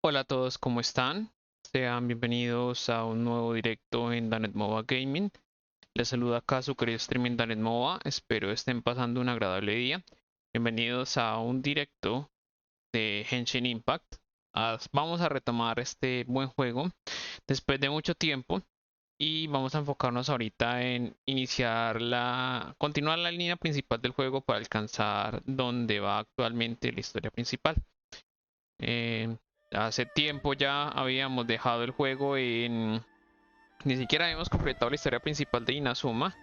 Hola a todos, ¿cómo están? Sean bienvenidos a un nuevo directo en Danedmova Gaming. Les saluda acá su querido streaming Danedmova. Espero estén pasando un agradable día. Bienvenidos a un directo de Genshin Impact. Vamos a retomar este buen juego después de mucho tiempo y vamos a enfocarnos ahorita en continuar la línea principal del juego para alcanzar donde va actualmente la historia principal. Eh, Hace tiempo ya habíamos dejado el juego en... Ni siquiera habíamos completado la historia principal de Inazuma.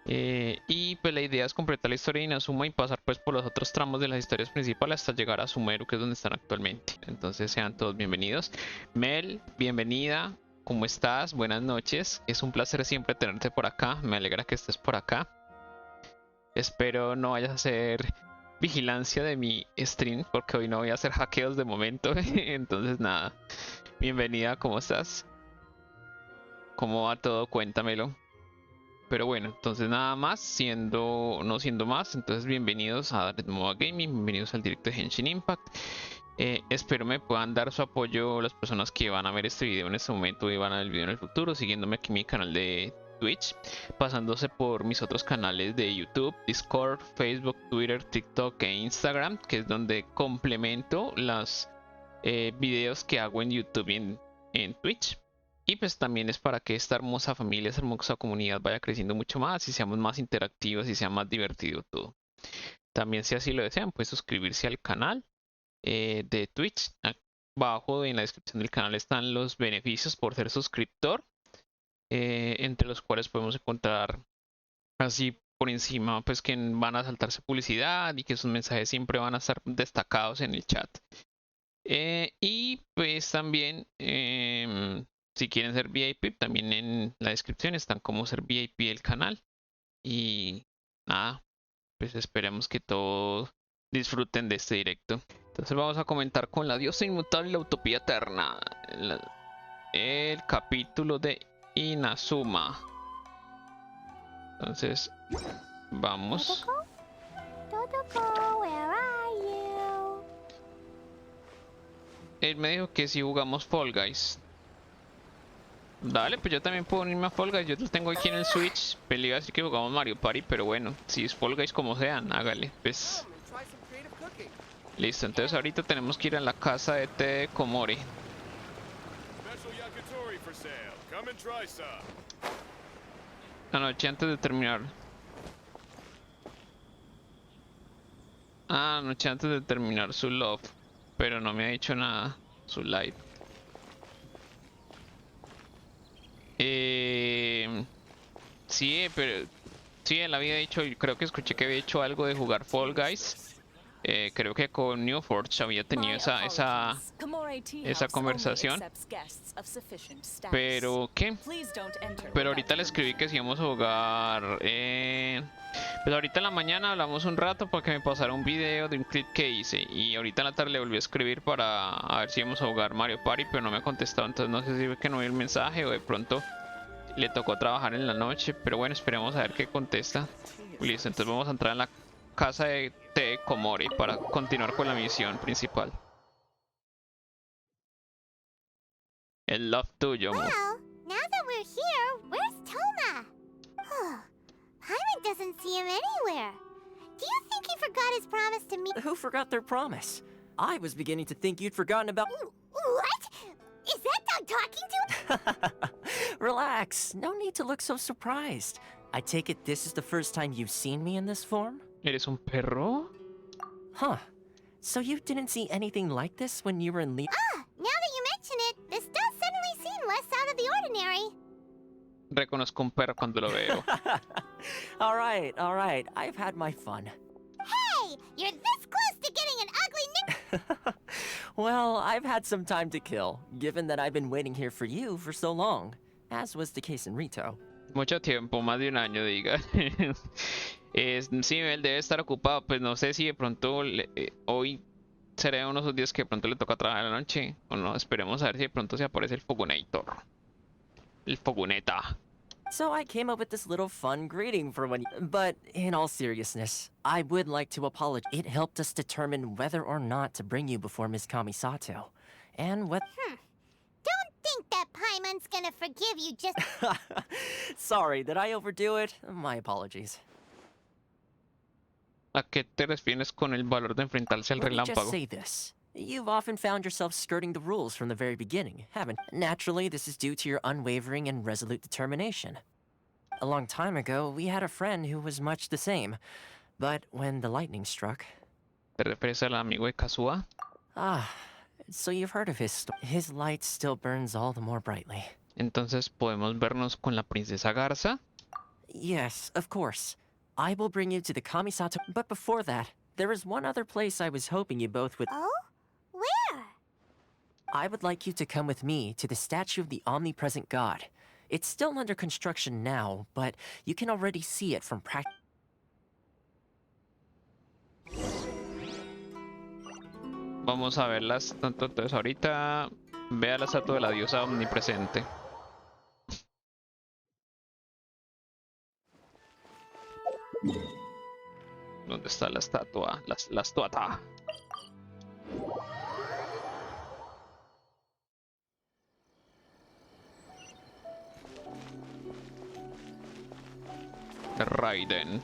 Y pues la idea es completar la historia de Inazuma y pasar pues por los otros tramos de las historias principales hasta llegar a Sumeru, que es donde están actualmente. Entonces sean todos bienvenidos. Mel, bienvenida. ¿Cómo estás? Buenas noches. Es un placer siempre tenerte por acá. Me alegra que estés por acá. Espero no vayas a hacer vigilancia de mi stream, porque hoy no voy a hacer hackeos de momento. Entonces nada, bienvenida, ¿cómo estás? ¿Cómo va todo? Cuéntamelo. Pero bueno, entonces nada más, no siendo más, entonces bienvenidos a Danedmova Gaming, bienvenidos al directo de Genshin Impact. Espero me puedan dar su apoyo las personas que van a ver este video en este momento y van a ver el video en el futuro, siguiéndome aquí en mi canal de Twitch, pasándose por mis otros canales de YouTube, Discord, Facebook, Twitter, TikTok e Instagram, que es donde complemento los videos que hago en YouTube y en Twitch. Y pues también es para que esta hermosa familia, esta hermosa comunidad vaya creciendo mucho más y seamos más interactivos y sea más divertido todo. También si así lo desean, pues suscribirse al canal de Twitch. Abajo en la descripción del canal están los beneficios por ser suscriptor, entre los cuales podemos encontrar así por encima, pues que van a saltarse publicidad y que sus mensajes siempre van a estar destacados en el chat. Y pues también, si quieren ser VIP, también en la descripción están cómo ser VIP del canal. Y nada, pues esperemos que todos disfruten de este directo. Entonces vamos a comentar con la diosa inmutable y la utopía eterna. El capítulo de Inazuma. Entonces, vamos. Él me dijo que si jugamos Fall Guys. Dale, pues yo también puedo unirme a Fall Guys. Yo lo tengo aquí en el Switch. Pelea así que jugamos Mario Party, pero bueno, si es Fall Guys como sean, hágale. Pues listo, entonces ahorita tenemos que ir a la casa de té de Komore. Anoche antes de terminar. Ah, anoche antes de terminar su love. Pero no me ha dicho nada. Su live. Sí, pero sí, él había dicho, creo que escuché que había hecho algo de jugar Fall Guys. Creo que con New Forge había tenido esa conversación. Pero, ¿qué? Pero ahorita le escribí que si íbamos a jugar... Pues ahorita en la mañana hablamos un rato para que me pasara un video de un clip que hice. Y ahorita en la tarde le volví a escribir para a ver si íbamos a jugar Mario Party, pero no me ha contestado. Entonces no sé si ve que no vi el mensaje o de pronto le tocó trabajar en la noche. Pero bueno, esperemos a ver qué contesta. Listo, entonces vamos a entrar en la casa de Komori para continuar con la misión principal. El love tuyo, amor. Well, now that we're here, where's Toma? Paimon doesn't see him anywhere. Do you think he forgot his promise to me? Who forgot their promise? I was beginning to think you'd forgotten about... What? Is that dog talking to him? Relax, no need to look so surprised. I take it this is the first time you've seen me in this form? ¿Eres un perro? Huh. So you didn't see anything like this when you were in Now that you mention it, this does suddenly seem less out of the ordinary. Reconozco un perro cuando lo veo. All right. I've had my fun. Hey, you're this close to getting an ugly nick. Well, I've had some time to kill, given that I've been waiting here for you for so long, as was the case in Rito. Mucho tiempo, más de un año, diga. Sí, él debe estar ocupado. Pues no sé si de pronto hoy será uno de esos días que de pronto le toca trabajar a la noche. O no, esperemos a ver si de pronto se aparece el Fogunator. El Foguneta. So I came up with this little fun greeting for when you... But in all seriousness, I would like to apologize. It helped us determine whether or not to bring you before Ms. Kamisato. And what... Don't think that Paimon's gonna forgive you just... Sorry, did I overdo it? My apologies. ¿A qué te refieres con el valor de enfrentarse al Let me just relámpago? say this. You've often found yourself skirting the rules from the very beginning, haven't you? Naturally, this is due to your unwavering and resolute determination. A long time ago, we had a friend who was much the same. But when the lightning struck... ¿Te refieres al amigo de Kazuha? Ah, so you've heard of his light still burns all the more brightly. Entonces podemos vernos con la princesa Garza. Yes, of course. I will bring you to the Kamisato... But before that, there is one other place I was hoping you both would... Oh? Where? I would like you to come with me to the statue of the omnipresent god. It's still under construction now, but you can already see it from practice. Vamos a verlas. Entonces ahorita vea la estatua de la diosa omnipresente. ¿Dónde está la estatua? La estatua. Raiden.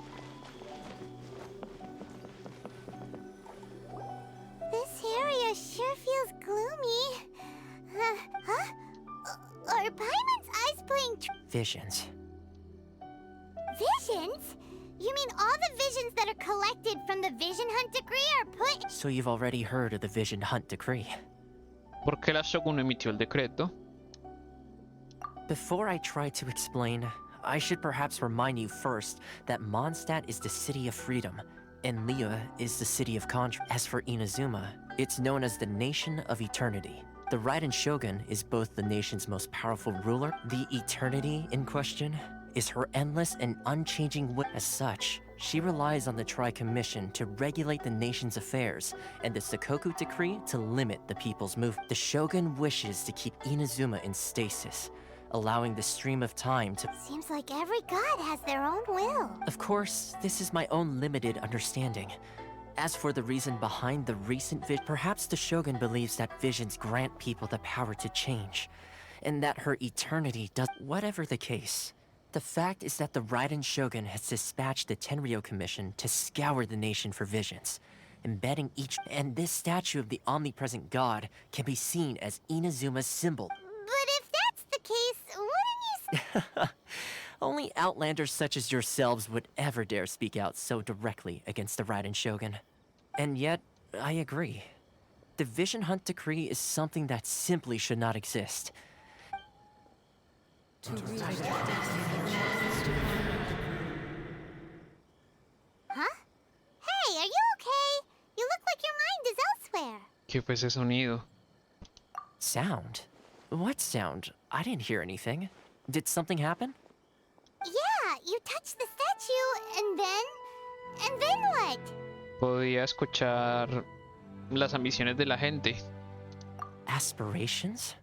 This area sure feels gloomy. Huh? Are Paimon's eyes playing Visions. visions? You mean all the visions that are collected from the Vision Hunt decree are put... So you've already heard of the Vision Hunt decree. ¿Por qué la Shogun emitió el decreto? Before I try to explain, I should perhaps remind you first that Mondstadt is the city of freedom, and Liyue is the city of contrast. As for Inazuma, it's known as the Nation of Eternity. The Raiden Shogun is both the nation's most powerful ruler. The eternity in question is her endless and unchanging will. As such, she relies on the Tri-Commission to regulate the nation's affairs, and the Sakoku Decree to limit the people's movement. The Shogun wishes to keep Inazuma in stasis, allowing the stream of time to... Seems like every god has their own will. Of course, this is my own limited understanding. As for the reason behind the recent perhaps the Shogun believes that visions grant people the power to change, and that her eternity does... Whatever the case, the fact is that the Raiden Shogun has dispatched the Tenryou Commission to scour the nation for visions, embedding each... And this statue of the omnipresent god can be seen as Inazuma's symbol. But if that's the case, wouldn't you... Only outlanders such as yourselves would ever dare speak out so directly against the Raiden Shogun. And yet, I agree. The Vision Hunt Decree is something that simply should not exist. Huh? Hey, are you okay? You look like your mind is elsewhere. ¿Qué fue ese sonido? Sound? What sound? I didn't hear anything. Did something happen? Yeah, you touched the statue, and then... And then what? Podía escuchar las ambiciones de la gente. Aspirations?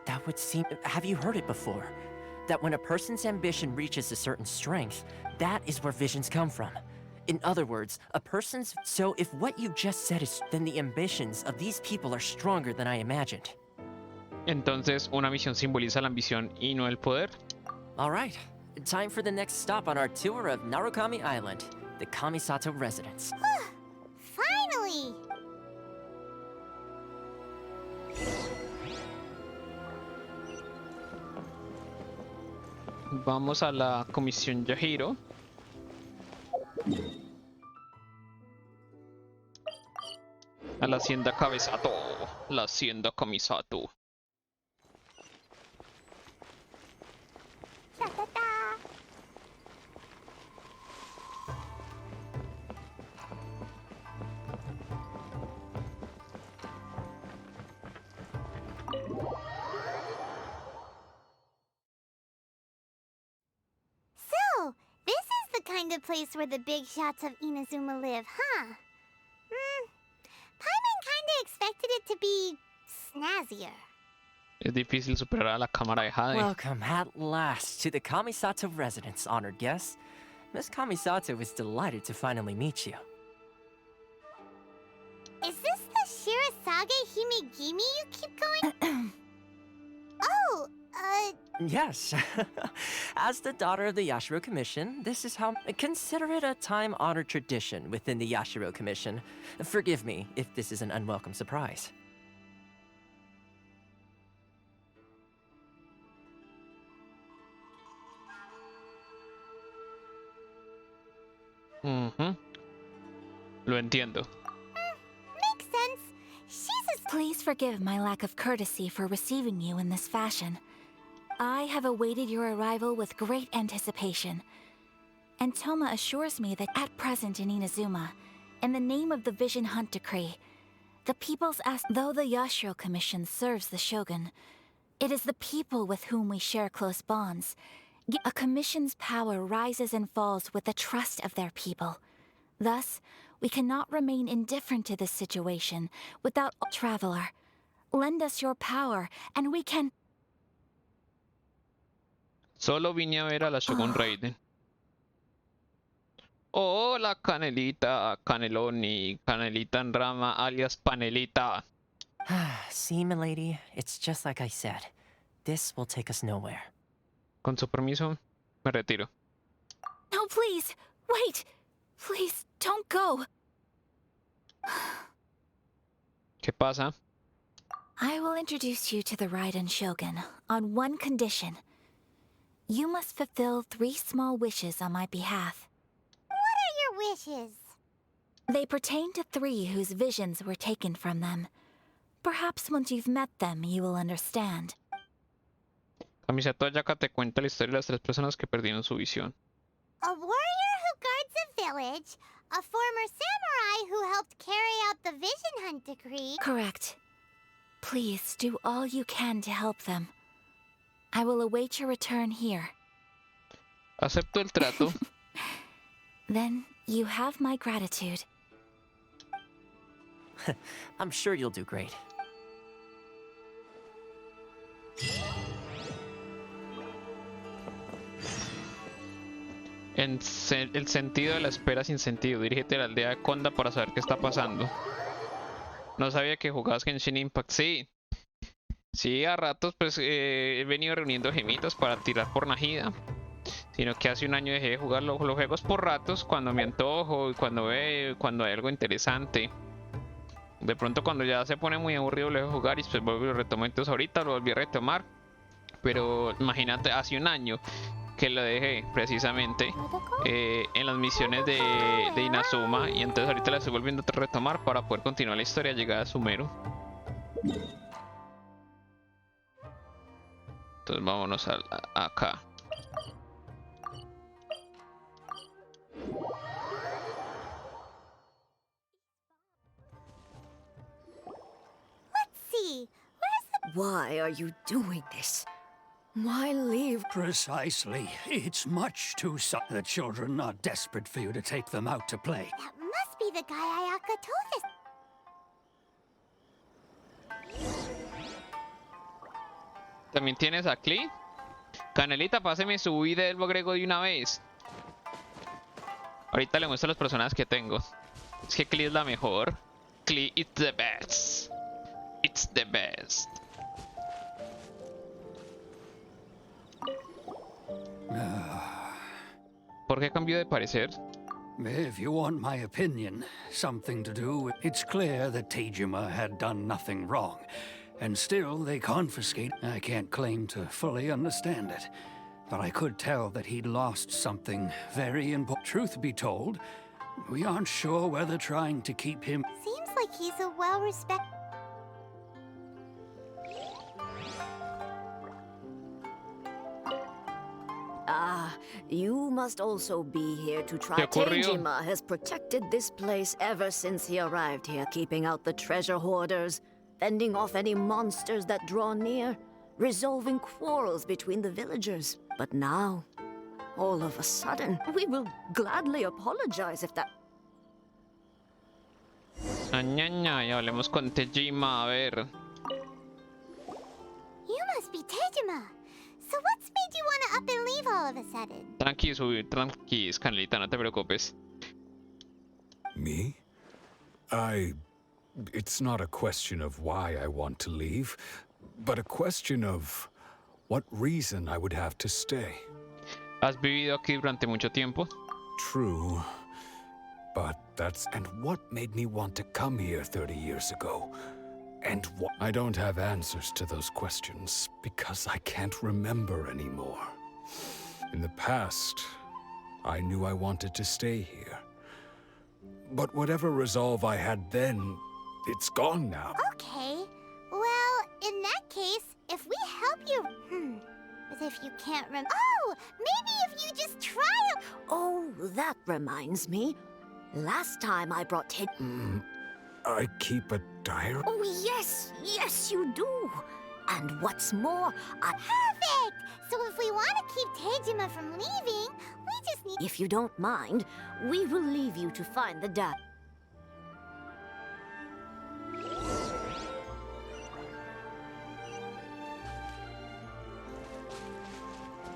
That would seem... Have you heard it before? That when a person's ambition reaches a certain strength, that is where visions come from. In other words, a person's... So if what you just said is... Then the ambitions of these people are stronger than I imagined. Entonces, una misión simboliza la ambición y no el poder. Alright, time for the next stop on our tour of Narukami Island, the Kamisato residence. Finally! Vamos a la comisión Yahiro. A la hacienda Cabezato. La hacienda Kamisato. Ta-ta-ta. So, this is the kind of place where the big shots of Inazuma live, huh? Paimon kinda expected it to be snazzier. Es difícil superar a la cámara de Jade. Welcome at last to the Kamisato residence, honored guests. Miss Kamisato is delighted to finally meet you. Is this the Shirasage himegimi you keep going? Oh, Yes. As the daughter of the Yashiro Commission, this is how. Consider it a time honored tradition within the Yashiro Commission. Forgive me if this is an unwelcome surprise. Lo entiendo. makes sense. She's a... Please forgive my lack of courtesy for receiving you in this fashion. I have awaited your arrival with great anticipation. And Toma assures me that at present in Inazuma, in the name of the Vision Hunt Decree, the people's though the Yashiro Commission serves the Shogun, it is the people with whom we share close bonds. A commission's power rises and falls with the trust of their people. Thus, we cannot remain indifferent to this situation without traveler. Lend us your power, and we can... Solo vine a ver a la Shogun Raiden. Hola, Canelita, Caneloni, Canelita en rama, alias Panelita. See, milady, it's just like I said. This will take us nowhere. Con su permiso, me retiro. No, please, wait! Please, don't go! ¿Qué pasa? I will introduce you to the Raiden Shogun on one condition. You must fulfill 3 small wishes on my behalf. What are your wishes? They pertain to 3 whose visions were taken from them. Perhaps once you've met them, you will understand. Camiseta Ayaka te cuenta la historia de las 3 personas que perdieron su visión. A warrior who guards a village, a former samurai who helped carry out the Vision Hunt Decree. Correct. Please do all you can to help them. I will await your return here. Acepto el trato. Then you have my gratitude. I'm sure you'll do great. El sentido de la espera sin sentido. Dirígete a la aldea de Konda para saber qué está pasando. No sabía que jugabas Genshin Impact. Sí. Sí, a ratos pues he venido reuniendo gemitas para tirar por Najida. Sino que hace un año dejé de jugar los juegos por ratos cuando me antojo y cuando hay algo interesante. De pronto cuando ya se pone muy aburrido lo dejo de jugar y pues vuelvo y lo retomo. Entonces ahorita lo volví a retomar. Pero imagínate, hace un año que lo dejé precisamente en las misiones de Inazuma. Y entonces ahorita la estoy volviendo a retomar para poder continuar la historia llegada a Sumero. Entonces vámonos acá. Let's see. Where's the... Why are you doing this? Why leave? Precisely. It's much too The children are desperate for you to take them out to play. That must be the guy Ayaka told us. También tienes a Klee. Canelita, páseme su vida del grego de una vez. Ahorita le muestro los personajes que tengo. Es que Klee es la mejor. Klee, it's the best. It's the best. ¿Por qué cambió de parecer? If you want my opinion, something to do with... It's clear that Tejima had done nothing wrong. And still, they confiscate. I can't claim to fully understand it. But I could tell that he'd lost something very important. Truth be told, we aren't sure whether trying to keep him... Seems like he's a well-respected... Ah, you must also be here to try. ¿Qué ocurrió? Tejima has protected this place ever since he arrived here, keeping out the treasure hoarders, fending off any monsters that draw near, resolving quarrels between the villagers. But now, all of a sudden, we will gladly apologize if that... Ñaña, y hablemos con Tejima, a ver. You must be Tejima. So what's made you want to up and leave all of a sudden? Tranquis, Canelita, no te preocupes. Me? I It's not a question of why I want to leave, but a question of what reason I would have to stay. ¿Has vivido aquí durante mucho tiempo? True, but that's... And what made me want to come here 30 years ago? And what... I don't have answers to those questions because I can't remember anymore. In the past, I knew I wanted to stay here. But whatever resolve I had then, it's gone now. Okay. Well, in that case, if we help you... But if you can't Oh! Maybe if you just try... Oh, that reminds me. Last time I brought I keep a diary? Oh, yes, yes, you do. And what's more, Perfect! So if we want to keep Tejima from leaving, we just need... if you don't mind, we will leave you to find the diary.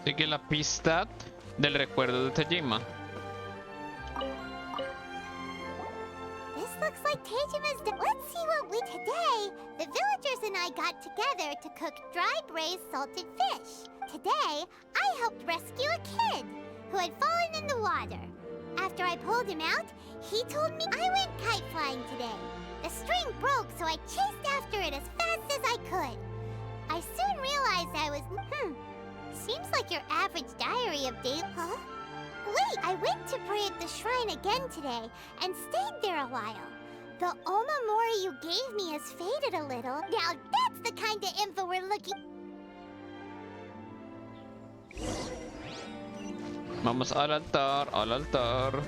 Sigue la pista del recuerdo de Tejima. This looks like Tejima's... Let's see what we... Today, the villagers and I got together to cook dry braised salted fish. Today, I helped rescue a kid who had fallen in the water. After I pulled him out, he told me I went kite flying today. The string broke, so I chased after it as fast as I could. I soon realized I was... Seems like your average diary of day... Huh? Wait, I went to pray at the shrine again today and stayed there a while. The omamori you gave me has faded a little. Now that's the kind of info we're looking... Vamos al altar, al altar.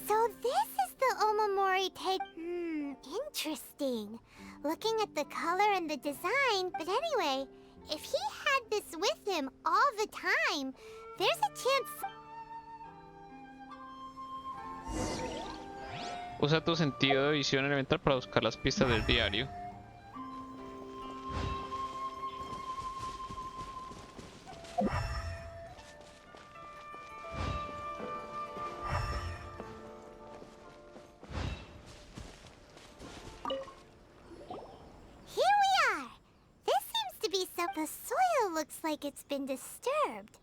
So this is the omamori take... interesting. Looking at the color and the design, but anyway, if he had this with him all the time, there's a chance... Usa tu sentido de visión elemental para buscar las pistas del diario. Here we are! This seems to be some... The soil looks like it's been disturbed.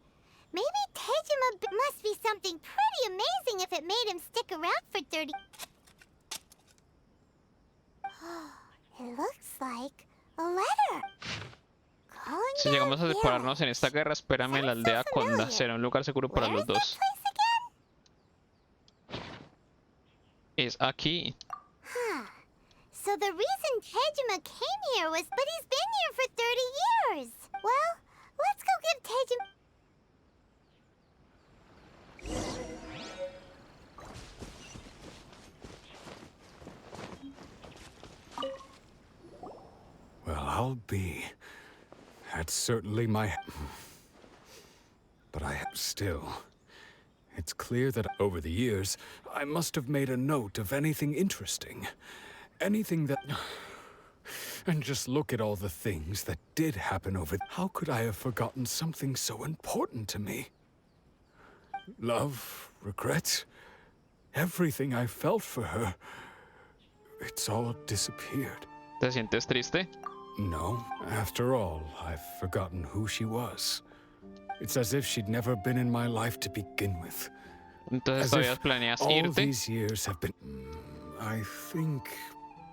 Maybe Tejima must be something pretty amazing if it made him stick around for 30... It looks like a letter. Si llegamos a separarnos en esta guerra, espérame en la aldea Conda. Será un lugar seguro para los dos. Es aquí. So the reason Tejima came here was... But he's been here for 30 years. Well, let's go give Tejima... Well, I'll be. That's certainly my... But still... It's clear that over the years, I must have made a note of anything interesting. Anything that... And just look at all the things that did happen over... How could I have forgotten something so important to me? Love, regret, everything I felt for her. It's all disappeared. ¿Te sientes triste? No, after all, I've forgotten who she was. It's as if she'd never been in my life to begin with. Entonces As todavía if planeas all irte. these years have been... I think...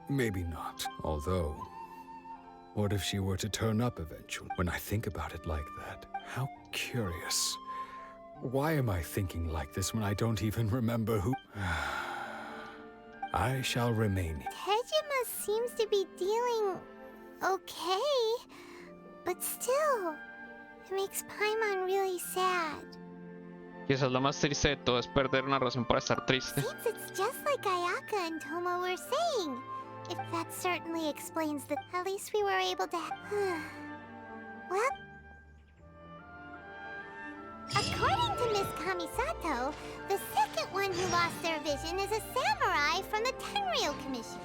maybe not. Although... What if she were to turn up eventually? When I think about it like that, how curious. Why am I thinking like this when I don't even remember who... I shall remain. Tejima seems to be dealing... okay. But still... It makes Paimon really sad. Quizás lo más triste de todo es perder una razón para estar triste. Seems it's just like Ayaka and Toma were saying. If that certainly explains the... At least we were able to... Well... According to Miss Kamisato, the second one who lost their vision is a samurai from the Tenryou Commission.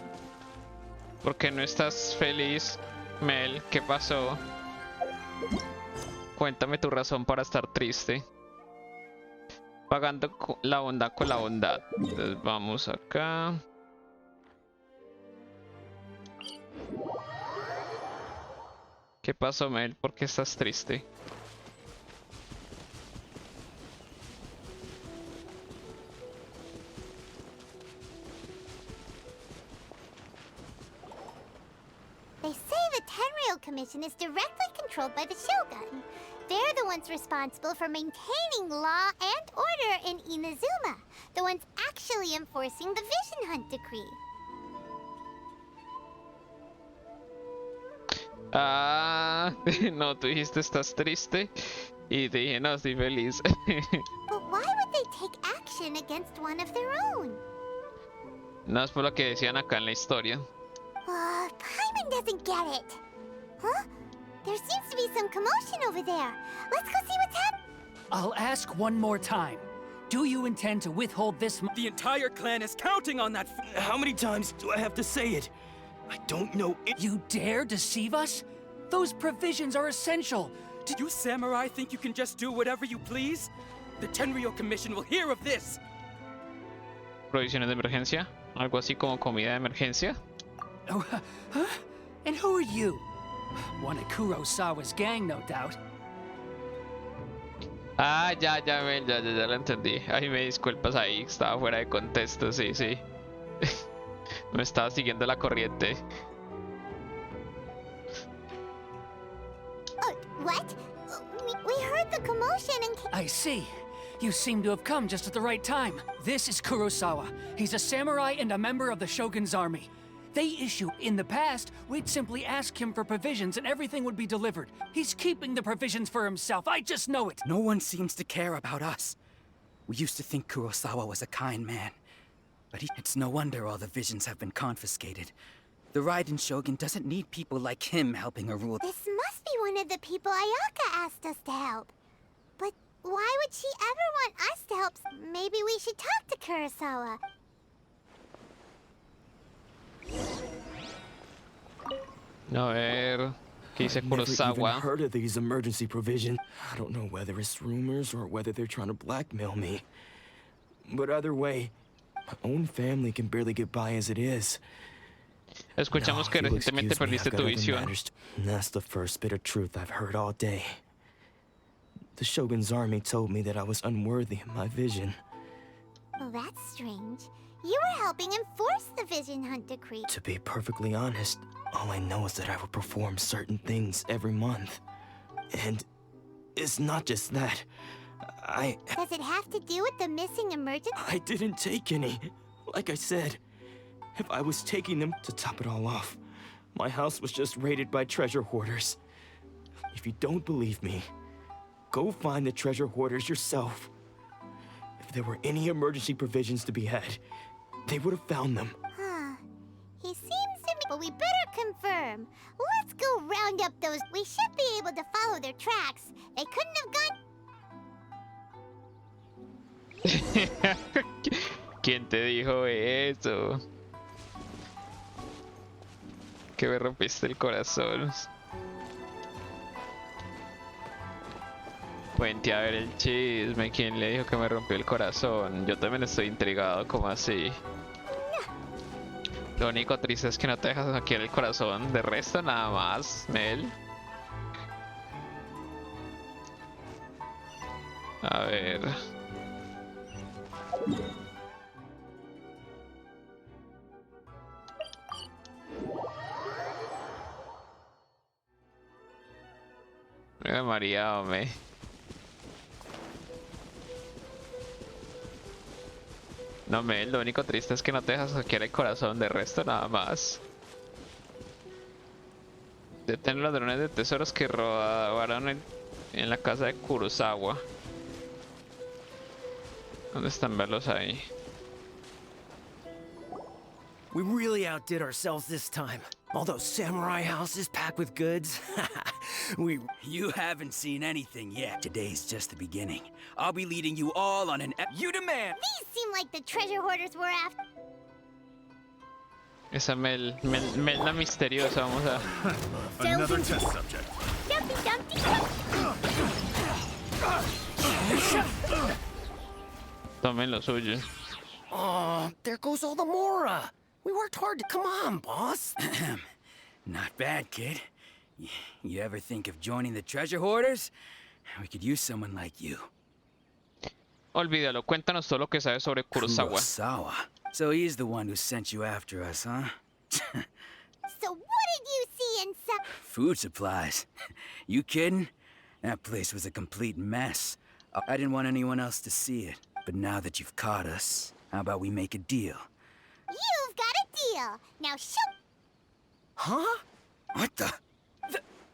¿Por qué no estás feliz, Mel? ¿Qué pasó? Cuéntame tu razón para estar triste. Pagando la bondad con la bondad. Entonces vamos acá. ¿Qué pasó, Mel? ¿Por qué estás triste? They say the Tenryou Commission is directly controlled by the Shogun. They're the ones responsible for maintaining law and order in Inazuma. The ones actually enforcing the Vision Hunt Decree. Ah, no, tú dijiste estás triste y dije no, estoy feliz. But why would they take action against one of their own? No es por lo que decían acá en la historia. Paimon doesn't get it. Huh? There seems to be some commotion over there. Let's go see what's happening. I'll ask one more time. Do you intend to withhold this? The entire clan is counting on that. How many times do I have to say it? I don't know it. You dare deceive us? Those provisions are essential. Do you samurai think you can just do whatever you please? The Tenryou Commission will hear of this. Provisiones de emergencia, algo así como comida de emergencia. Oh, huh? And who are you? One of Kurosawa's gang, no doubt. Ah, ya lo entendí. Ay, me disculpas ahí, estaba fuera de contexto, sí. Me estaba siguiendo la corriente. What? We heard the commotion and... I see. You seem to have come just at the right time. This is Kurosawa. He's a samurai and a member of the Shogun's army. They issue. In the past, we'd simply ask him for provisions and everything would be delivered. He's keeping the provisions for himself. I just know it. No one seems to care about us. We used to think Kurosawa was a kind man. But it's no wonder all the visions have been confiscated. The Raiden Shogun doesn't need people like him helping her rule. This must be one of the people Ayaka asked us to help. But why would she ever want us to help? Maybe we should talk to Kurosawa. A ver, ¿qué dice I've never even Kurosawa? heard of these emergency provisions. I don't know whether it's rumors or whether they're trying to blackmail me. But either way, my own family can barely get by as it is. Escuchamos que Now, if you'll recientemente excuse me, perdiste I've got tu other visión. matters to- That's the first bit of truth I've heard all day. The Shogun's army told me that I was unworthy of my vision. Well, that's strange. You were helping enforce the Vision Hunt Decree. To be perfectly honest, all I know is that I would perform certain things every month. And it's not just that. Does it have to do with the missing emergency? I didn't take any. Like I said, if I was taking them, to top it all off, my house was just raided by treasure hoarders. If you don't believe me, go find the treasure hoarders yourself. If there were any emergency provisions to be had, they would have found them. Huh. He seems to be... But we better confirm. Let's go round up those... We should be able to follow their tracks. They couldn't have gone... ¿Quién te dijo eso? Que me rompiste el corazón. Cuente a ver el chisme. ¿Quién le dijo que me rompió el corazón? Yo también estoy intrigado, ¿cómo así? Lo único triste es que no te dejas hackear el corazón. De resto, nada más, Mel. A ver. María, hombre. No, Mel, lo único triste es que no te dejas hackear el corazón, de resto nada más. Deten ladrones de tesoros que robaron en la casa de Kurosawa. ¿Dónde están verlos ahí? We really outdid ourselves this time. All those samurai houses packed with goods. You haven't seen anything yet. Today's just the beginning. I'll be leading you all on an... You demand! These seem like the treasure hoarders were after... Esa Mel la misteriosa, vamos a... Another test subject. Dumpty Dumpty Dumpty! Tomen lo suyo. Oh, there goes all the Mora. We worked hard to... Come on, boss. Not bad, kid. You ever think of joining the treasure hoarders? We could use someone like you. Olvídalo, cuéntanos todo lo que sabes sobre Kurosawa. Kurosawa. So he's the one who sent you after us, huh? So what did you see inside? Food supplies. You kidding? That place was a complete mess. I didn't want anyone else to see it. But now that you've caught us, how about we make a deal? You've got a deal. Now show. Huh? What the?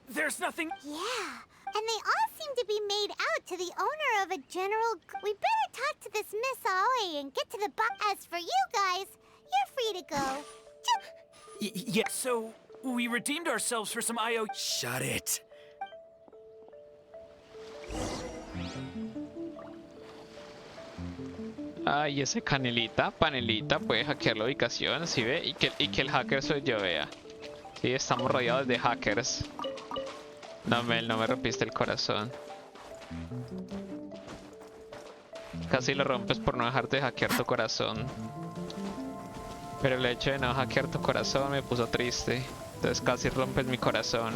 There's nothing... Yeah. And they all seem to be made out to the owner of a general... We better talk to this Miss Aoi and get to the As for you guys, you're free to go. Yeah, so we redeemed ourselves for some IO... Shut it. Ay, ese panelita puede hackear la ubicación, ¿sí ve? Y que el hacker soy yo, vea. Sí, estamos rodeados de hackers. No, Mel, no me rompiste el corazón. Casi lo rompes por no dejarte hackear tu corazón. Pero el hecho de no hackear tu corazón me puso triste. Entonces casi rompes mi corazón.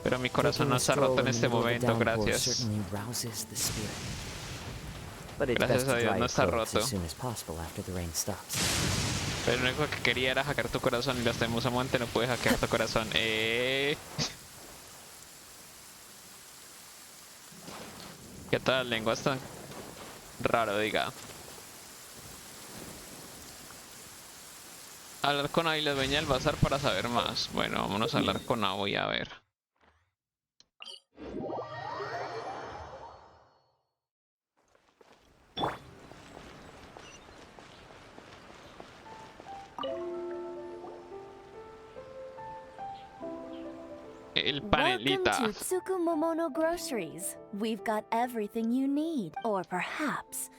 Pero mi corazón no está roto en este momento, gracias. Gracias a Dios no está roto. Pero lo único que quería era hackear tu corazón y lastimosamente no pude hackear tu corazón. ¿Qué tal? La lengua es tan raro, diga. Hablar con Abby, la dueña del bazar, para saber más. Bueno, vámonos a hablar con Abby a ver. El panelita. Welcome to Tsukumomono Groceries. We've got everything you need. Or perhaps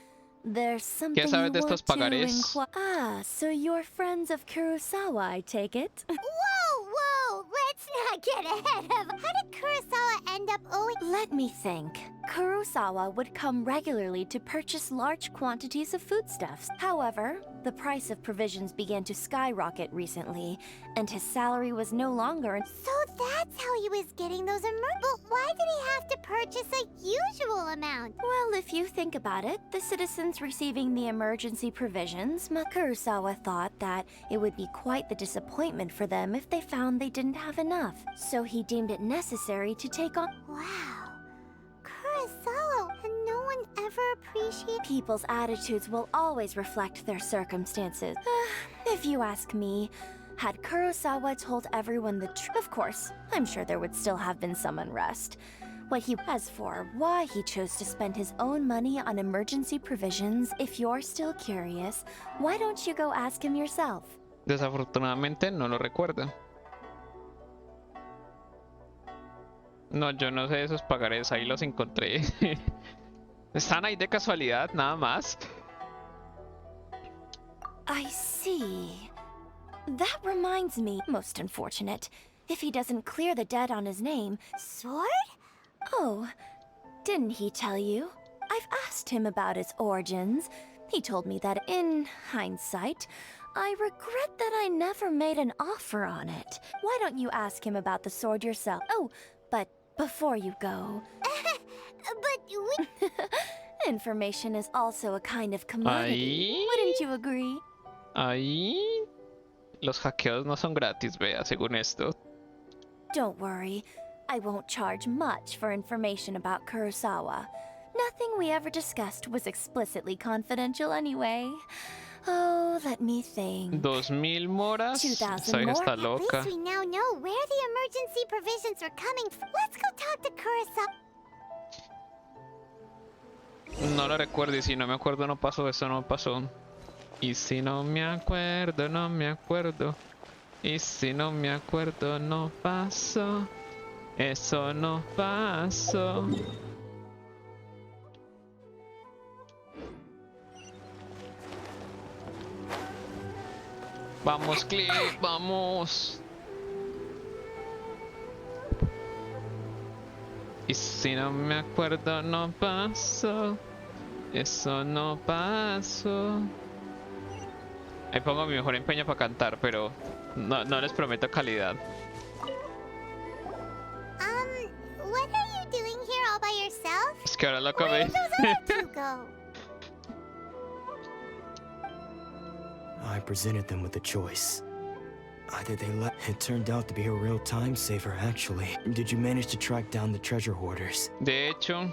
there's something ¿Qué sabes de you estos want to pagarés? Ah, so you're friends of Kurosawa, I take it? Whoa! Let's not get ahead of... How did Kurosawa end up owing... Let me think. Kurosawa would come regularly to purchase large quantities of foodstuffs. However, the price of provisions began to skyrocket recently, and his salary was no longer... So that's how he was getting those But why did he have to purchase a usual amount? Well, if you think about it, the citizens receiving the emergency provisions, Kurosawa thought that it would be quite the disappointment for them if they found they didn't have enough. So he deemed it necessary to take on... Wow. Kurosawa, and no one ever appreciated... People's attitudes will always reflect their circumstances. If you ask me, had Kurosawa told everyone the truth, of course, I'm sure there would still have been some unrest. As for why he chose to spend his own money on emergency provisions, if you're still curious, why don't you go ask him yourself? Desafortunadamente no lo recuerdo. No, yo no sé esos pagarés, ahí los encontré. Están ahí de casualidad, nada más. I see. That reminds me, most unfortunate. If he doesn't clear the debt on his name... Sword? Oh, didn't he tell you? I've asked him about its origins. He told me that in hindsight, I regret that I never made an offer on it. Why don't you ask him about the sword yourself? Oh, but before you go... But we... Information is also a kind of commodity. Ahí... Wouldn't you agree? Ahí... Los hackeos no son gratis, vea, según esto. Don't worry. I won't charge much for information about Kurosawa. Nothing we ever discussed was explicitly confidential anyway. Oh, let me think. 2000 moras. 2000 Esa vieja está At loca. least we now know where the emergency provisions are coming from. Let's go talk to Kurosawa. No lo recuerdo y si no me acuerdo no pasó, eso no pasó. Y si no me acuerdo, no me acuerdo. Y si no me acuerdo, no pasó. Eso no pasó. Vamos, Clip, vamos. Y si no me acuerdo, no pasó. Eso no pasó. Ahí pongo mi mejor empeño para cantar, pero no les prometo calidad. What are you doing here all by yourself? Es que ahora lo Where acabé. did those other two go? I presented them with a choice. Either they let... It turned out to be a real time saver, actually. Did you manage to track down the treasure hoarders? De hecho,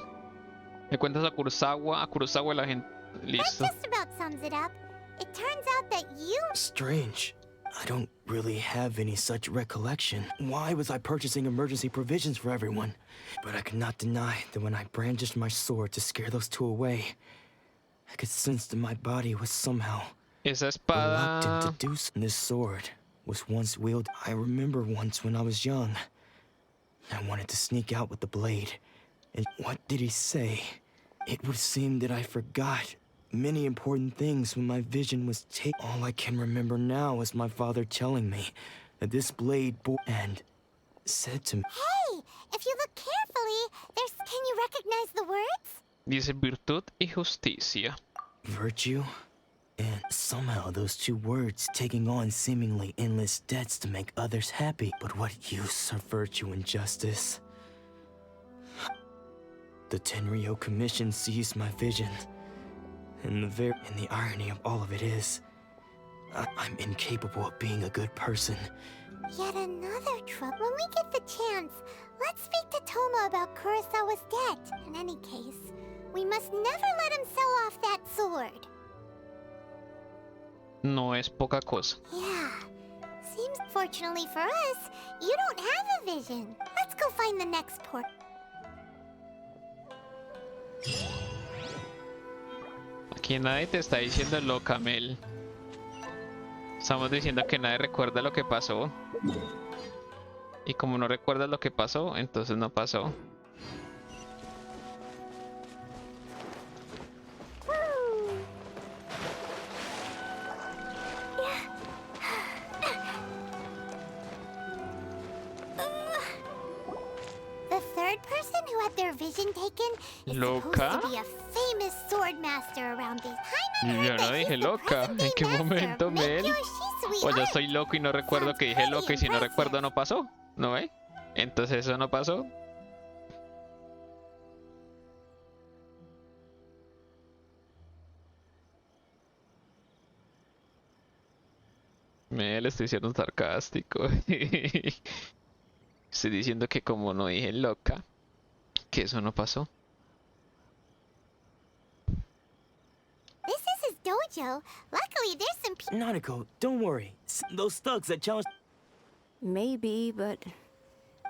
le cuentas a Kurosawa la gente... That Listo. just about sums it up. It turns out that you... Strange. I don't really have any such recollection. Why was I purchasing emergency provisions for everyone? But I could not deny that when I brandished my sword to scare those two away, I could sense that my body was somehow Esa reluctant espada... to do so. This sword was once wielded. I remember once when I was young. I wanted to sneak out with the blade. And what did he say? It would seem that I forgot many important things when my vision was taken. All I can remember now is my father telling me that this blade and said to me, Hey, if you look carefully, there's... Can you recognize the words? Dice virtud y justicia. virtue, and somehow those two words taking on seemingly endless debts to make others happy. But what use are virtue and justice? The Tenryo Commission seized my vision. And the irony of all of it is, I'm incapable of being a good person. Yet another trouble. When we get the chance, let's speak to Toma about Kurosawa's debt. In any case, we must never let him sell off that sword. No es poca cosa. Yeah. Seems fortunately for us, you don't have a vision. Let's go find the next port. Aquí nadie te está diciendo loca, Mel. Estamos diciendo que nadie recuerda lo que pasó. Y como no recuerdas lo que pasó, entonces no pasó. The third person who had their vision taken is ¿Loca? supposed to be a famous sword master around these. Yo no dije loca. ¿En qué momento, Mel? O yo soy loco y no recuerdo que dije loca y si no recuerdo no pasó. ¿No ve? Entonces eso no pasó. Mel, estoy siendo sarcástico. Estoy diciendo que como no dije loca, que eso no pasó. This is his dojo. Luckily, there's some people. Nanako, don't worry. Those thugs that challenged... Maybe, but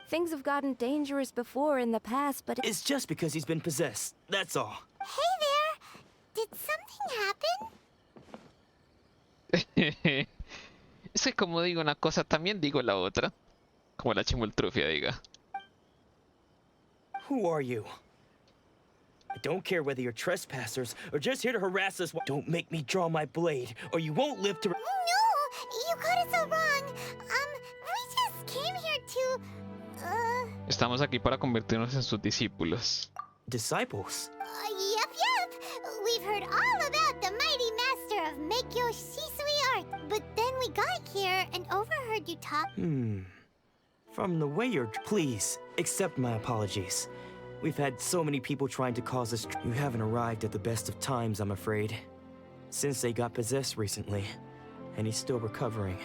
things have gotten dangerous before in the past, but It's just because he's been possessed. That's all. Hey there! Did something happen? Es que como digo una cosa, también digo la otra. Como la chimoltrufia diga. Who are you? I don't care whether you're trespassers or just here to harass us. Don't make me draw my blade, or you won't live to... No! You got it so wrong. We just came here to... Estamos aquí para convertirnos en sus discípulos. Disciples? Yep. We've heard all about the mighty master of Meikyo Shisui art, but then we got here and overheard you talk. From the way you're... Please, accept my apologies. We've had so many people trying to cause us... You haven't arrived at the best of times, I'm afraid. Sensei got possessed recently, and he's still recovering.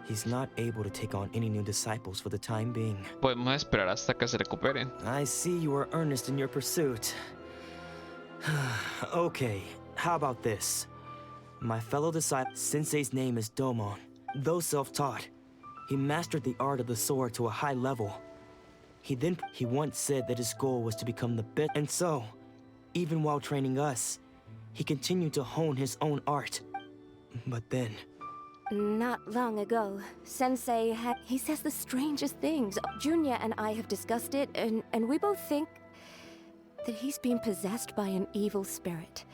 He's not able to take on any new disciples for the time being. Podemos esperar hasta que se recuperen. I see you are earnest in your pursuit. Okay, how about this? My fellow disciple, Sensei's name is Domon. Though self-taught, he mastered the art of the sword to a high level. He once said that his goal was to become the best, and so, even while training us, he continued to hone his own art. But then... not long ago, Sensei had... He says the strangest things. Junya and I have discussed it, and we both think that he's being possessed by an evil spirit.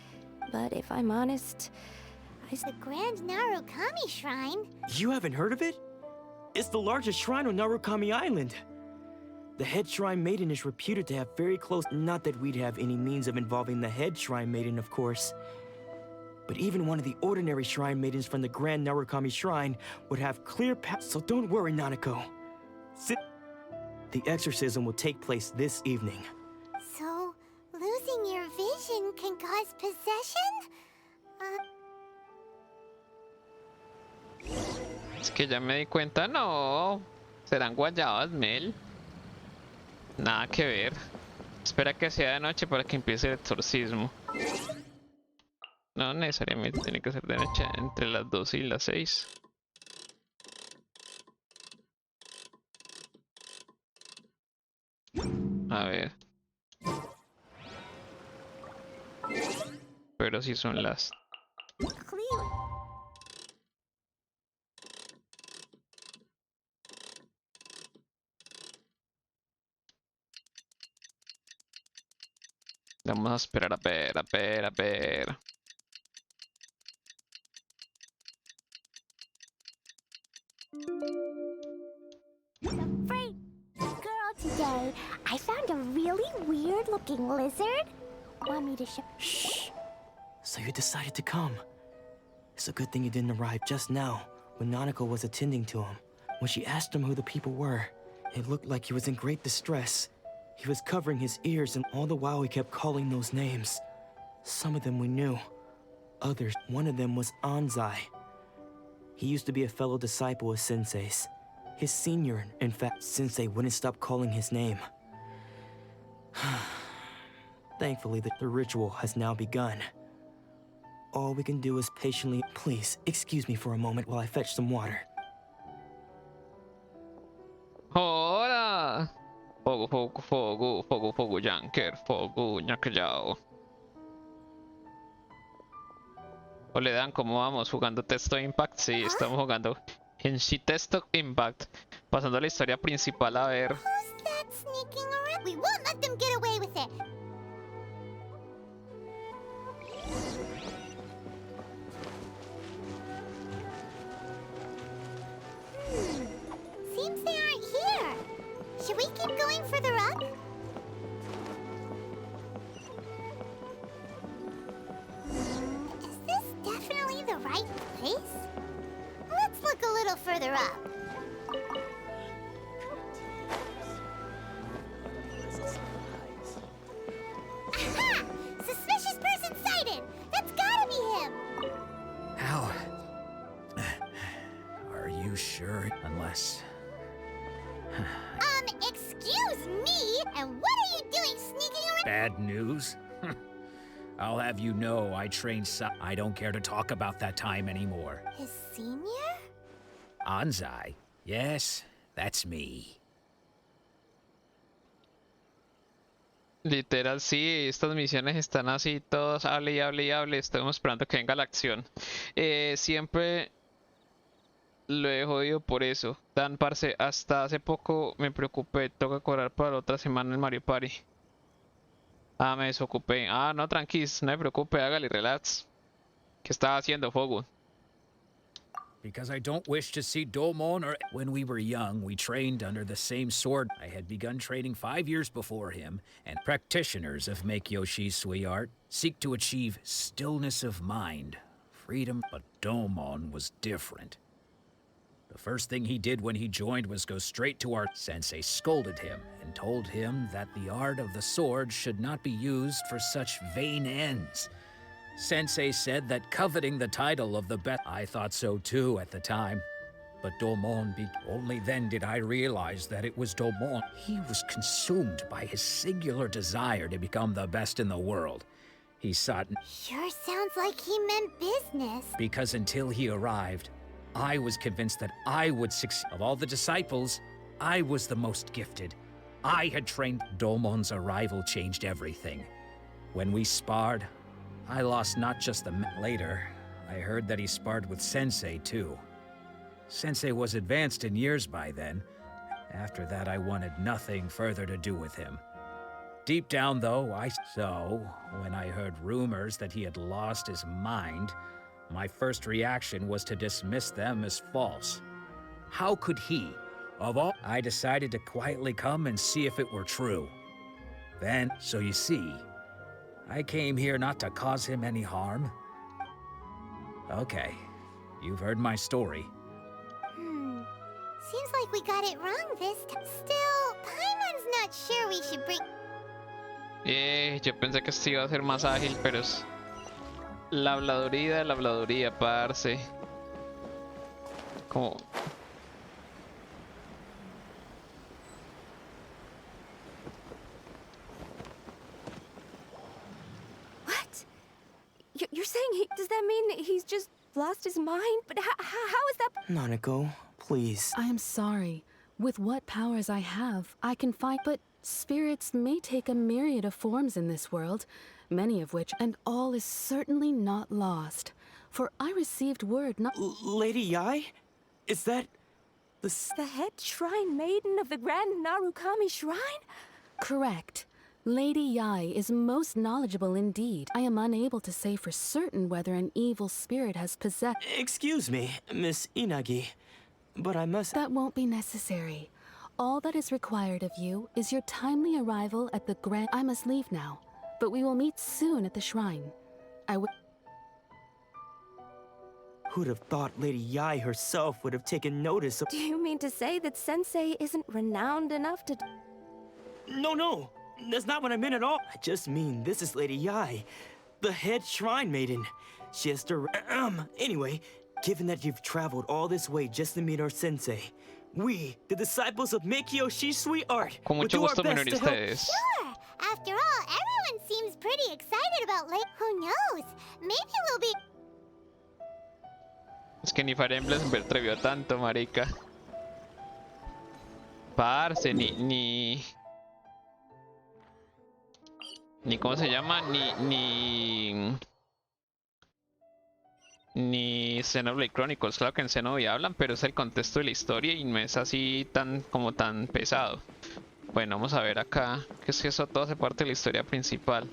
But if I'm honest, The Grand Narukami Shrine. You haven't heard of it? It's the largest shrine on Narukami Island. The head shrine maiden is reputed to have very close... Not that we'd have any means of involving the head shrine maiden, of course. But even one of the ordinary shrine maidens from the Grand Narukami Shrine would have clear paths. So don't worry, Nanako. The exorcism will take place this evening. So, losing your vision can cause possession? Es que ya me di cuenta, no. Serán guayabas, Mel. Nada que ver. Espera que sea de noche para que empiece el exorcismo. No necesariamente tiene que ser de noche, entre las 2 y las 6. A ver. Pero si son las... Vamos a esperar a ver, a ver, a ver. Great girl today. I found a really weird-looking lizard. Want me to show? Shh. So you decided to come. It's a good thing you didn't arrive just now, when Nanako was attending to him. When she asked him who the people were, it looked like he was in great distress. He was covering his ears, and all the while he kept calling those names. Some of them we knew. Others, one of them was Anzai. He used to be a fellow disciple of Sensei's. His senior, in fact. Sensei wouldn't stop calling his name. Thankfully, the ritual has now begun. All we can do is patiently... Please, excuse me for a moment while I fetch some water. Hola. Fogo, fogo, fogo, fogo, fogo, Janker, fogo, ñacallao. O le dan, ¿cómo vamos? ¿Jugando Testo Impact? Sí, estamos jugando GENSIN Testo Impact. Pasando a la historia principal, a ver. Who's that sneaking around? We won't let them get away with it. Seems they aren't here. Should we keep going further up? Is this definitely the right place? Let's look a little further up. Aha! Suspicious person sighted! That's gotta be him! How? Are you sure? Unless... Excuse me? And what are you doing sneaking around? Bad news? I'll have you know I trained I don't care to talk about that time anymore. His senior? Anzai? Yes, that's me. Literal, sí, estas misiones están así, todos hable y hable y hable. Estamos esperando que venga la acción. Siempre lo he jodido por eso. Dan, parce, hasta hace poco me preocupé. Toca cobrar para la otra semana el Mario Party. Ah, me desocupé. Ah, no, tranquis, no me preocupe, hágale, relax. ¿Qué estaba haciendo, Fogo? Because I don't wish to see Domon or... When we were young, we trained under the same sword. I had begun training 5 years before him, and practitioners of Make-Yoshi's Sui art seek to achieve stillness of mind, freedom, but Domon was different. The first thing he did when he joined was go straight to our sensei, scolded him, and told him that the art of the sword should not be used for such vain ends. Sensei said that coveting the title of the best... I thought so too at the time. But Domon only then did I realize that it was Domon. He was consumed by his singular desire to become the best in the world. He sought... Sure sounds like he meant business. Because until he arrived, I was convinced that I would succeed. Of all the disciples, I was the most gifted. I had trained. Domon's arrival changed everything. When we sparred, I lost not just the... Later, I heard that he sparred with Sensei, too. Sensei was advanced in years by then. After that, I wanted nothing further to do with him. Deep down, though, So, when I heard rumors that he had lost his mind, my first reaction was to dismiss them as false. How could he, Of all, I decided to quietly come and see if it were true. Then, so you see, I came here not to cause him any harm. Okay, you've heard my story. Seems like we got it wrong this time. Still, Paimon's not sure we should bring... Yo pensé que esto iba a ser más ágil, pero es la habladuría, parce. Como... What? You're saying does that mean he's just lost his mind? But how is that? Nanako, please. I am sorry. With what powers I have, I can fight, but spirits may take a myriad of forms in this world, many of which, and all is certainly not lost. For I received word not— Lady Yai? Is that the head shrine maiden of the Grand Narukami Shrine? Correct. Lady Yai is most knowledgeable indeed. I am unable to say for certain whether an evil spirit has possessed— Excuse me, Miss Inagi, but I must— That won't be necessary. All that is required of you is your timely arrival at the Grand— I must leave now, but we will meet soon at the shrine. Who'd have thought Lady Yai herself would have taken notice of— Do you mean to say that Sensei isn't renowned enough to— No, that's not what I meant at all. I just mean this is Lady Yai, the head shrine maiden. She has to— Anyway, given that you've traveled all this way just to meet our sensei, we, the disciples of Meikyo Shisui Art, Con will mucho do our gusto, best to help— ustedes. Sure! After all, everyone seems pretty excited about Who knows? Maybe we'll be... Es que ni Fire Emblem me atrevió tanto, marica. Parce, ni ¿cómo se llama? Ni Xenoblade Chronicles. Claro que en Xenoblade hablan, pero es el contexto de la historia y no es así tan pesado. Bueno, vamos a ver acá, que es que eso todo hace parte de la historia principal.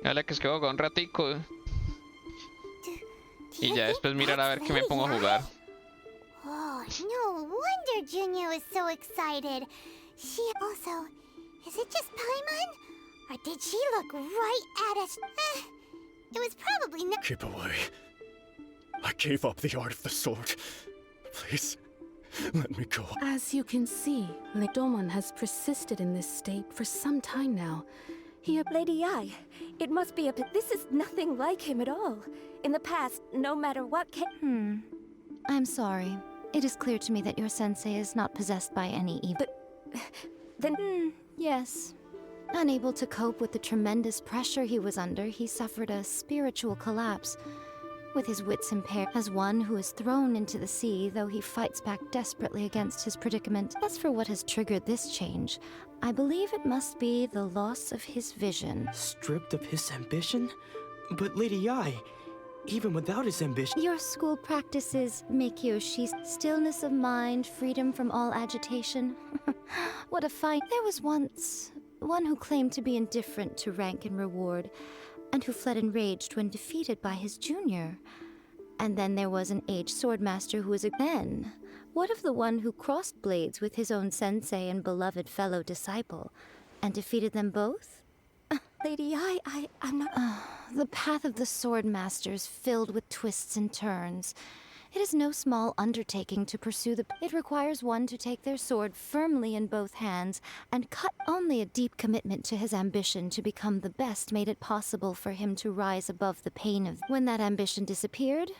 Dale, que es que juego un ratico. Y ya después mirar a ver qué me pongo a jugar. Oh, no wonder Junya was so excited. She also... Is it just Paimon? Or did she look right at us? It was probably not... Keep away. I gave up the art of the sword. Please, let me go. As you can see, Domon has persisted in this state for some time now. Lady Yai, it must be this is nothing like him at all. In the past, no matter what I'm sorry. It is clear to me that your sensei is not possessed by any evil. But then... Yes. Unable to cope with the tremendous pressure he was under, he suffered a spiritual collapse. With his wits impaired, as one who is thrown into the sea, though he fights back desperately against his predicament. As for what has triggered this change, I believe it must be the loss of his vision. Stripped of his ambition? But Lady Yai, even without his ambition... Your school practices Meikyo-shi's stillness of mind, freedom from all agitation. What a fight. There was once one who claimed to be indifferent to rank and reward, and who fled enraged when defeated by his junior. And then there was an aged swordmaster who was a... Then, what of the one who crossed blades with his own sensei and beloved fellow disciple, and defeated them both? Lady Yai, I'm not... The path of the swordmaster is filled with twists and turns. It is no small undertaking to pursue the... It requires one to take their sword firmly in both hands and cut. Only a deep commitment to his ambition to become the best made it possible for him to rise above the pain of... When that ambition disappeared,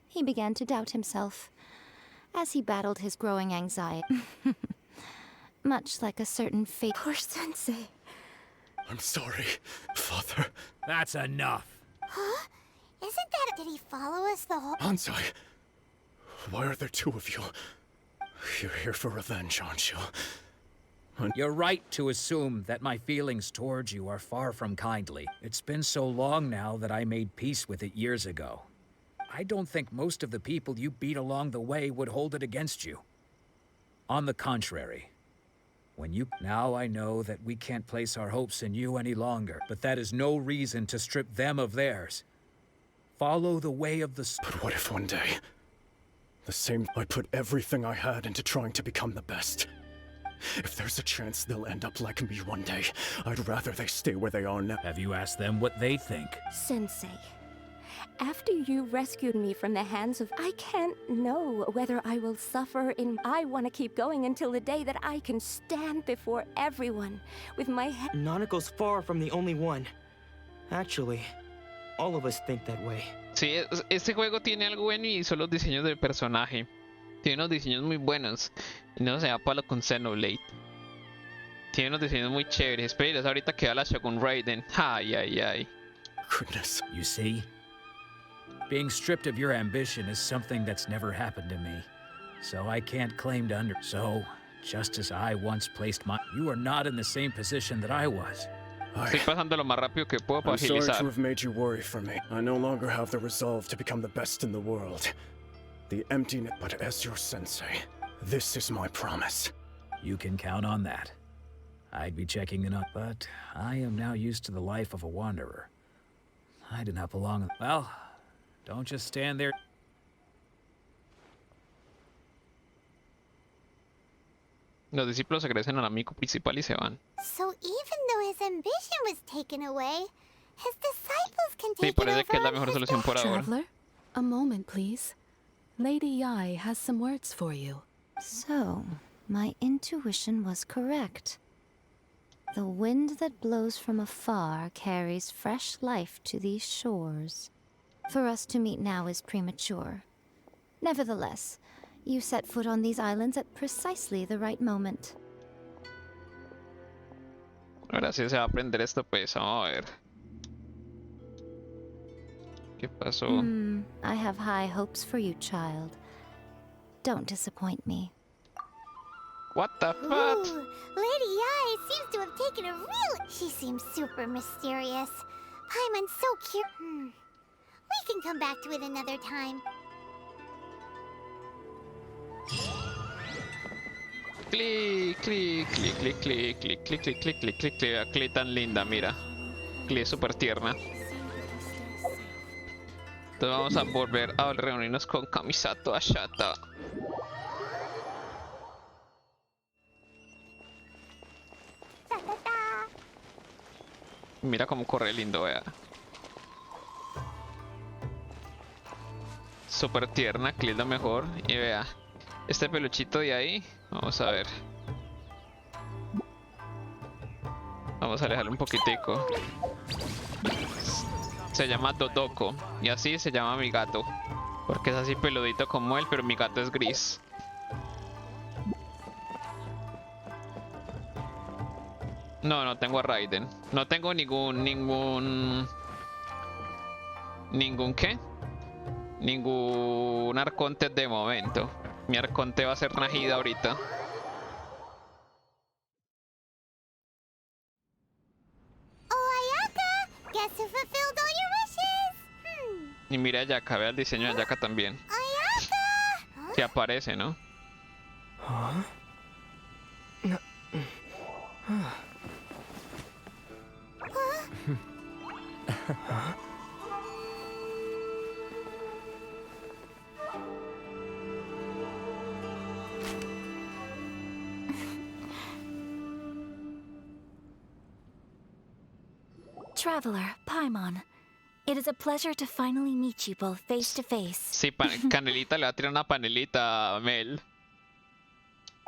he began to doubt himself, as he battled his growing anxiety. Much like a certain fate... Poor sensei. I'm sorry, Father. That's enough. Huh? Isn't that... Did he follow us the whole... Ansai, why are there two of you? You're here for revenge, aren't you? You're right to assume that my feelings towards you are far from kindly. It's been so long now that I made peace with it years ago. I don't think most of the people you beat along the way would hold it against you. On the contrary, now I know that we can't place our hopes in you any longer, but that is no reason to strip them of theirs. Follow the way of the... But what if one day, I put everything I had into trying to become the best? If there's a chance they'll end up like me one day, I'd rather they stay where they are now. Have you asked them what they think? Sensei, after you rescued me from the hands of... I can't know whether I will suffer in... I want to keep going until the day that I can stand before everyone with my head... Nanako's far from the only one. Actually, all of us think that way. Sí, este juego tiene algo bueno y son los diseños del personaje. Tiene unos diseños muy buenos. Y no se da palo con Xenoblade. Tiene unos diseños muy chéveres. Espera, ahorita que va la Shogun Raiden. Ay, ay, ay. Goodness. You see? Being stripped of your ambition is something that's never happened to me. So I can't claim to So, just as I once placed you are not in the same position that I was. Estoy pasando lo más rápido que puedo para I'm sorry agilizar. to have made you worry for me. I no longer have the resolve to become the best in the world. The emptiness, but as your sensei, this is my promise. You can count on that. I'd be checking it up, but I am now used to the life of a wanderer. I do not belong. Well, don't just stand there. Los discípulos agradecen al amigo principal y se van. So even though his ambition was taken away, his disciples can Sí, take it parece over que es la on mejor his solución por ahora. Traveler, a moment, please. Lady Yai has some words for you. So, my intuition was correct. The wind that blows from afar carries fresh life to these shores. For us to meet now is premature. Nevertheless, you set foot on these islands at precisely the right moment. Ahora sí se va a aprender esto, pues. Vamos a ver. ¿Qué pasó? I have high hopes for you, child. Don't disappoint me. What the fuck? Ooh, Lady Yai seems to have taken a real... She seems super mysterious. Paimon's so cute. We can come back to it another time. Clic, clic, clic, clic, clic, clic, clic, clic, clic, clic, clic, clic, clic, tan linda, mira. Clic súper tierna. Entonces vamos a volver a reunirnos con Kamisato Ashata. Mira cómo corre lindo, vea. Súper tierna, Clic lo mejor. Y vea, este peluchito de ahí, vamos a ver. Vamos a alejarlo un poquitico. Se llama Dodoko y así se llama mi gato, porque es así peludito como él, pero mi gato es gris. No tengo a Raiden. No tengo ningún ¿qué? Ningún arconte de momento. Mi arconte va a ser Najida ahorita. Guess who fulfilled all your wishes? Y mira a Yaka, vea el diseño de Yaka también. Que aparece, ¿no? Traveler, Paimon, it is a pleasure to finally meet you both face to face. Sí, Canelita le va a tirar una panelita a Mel.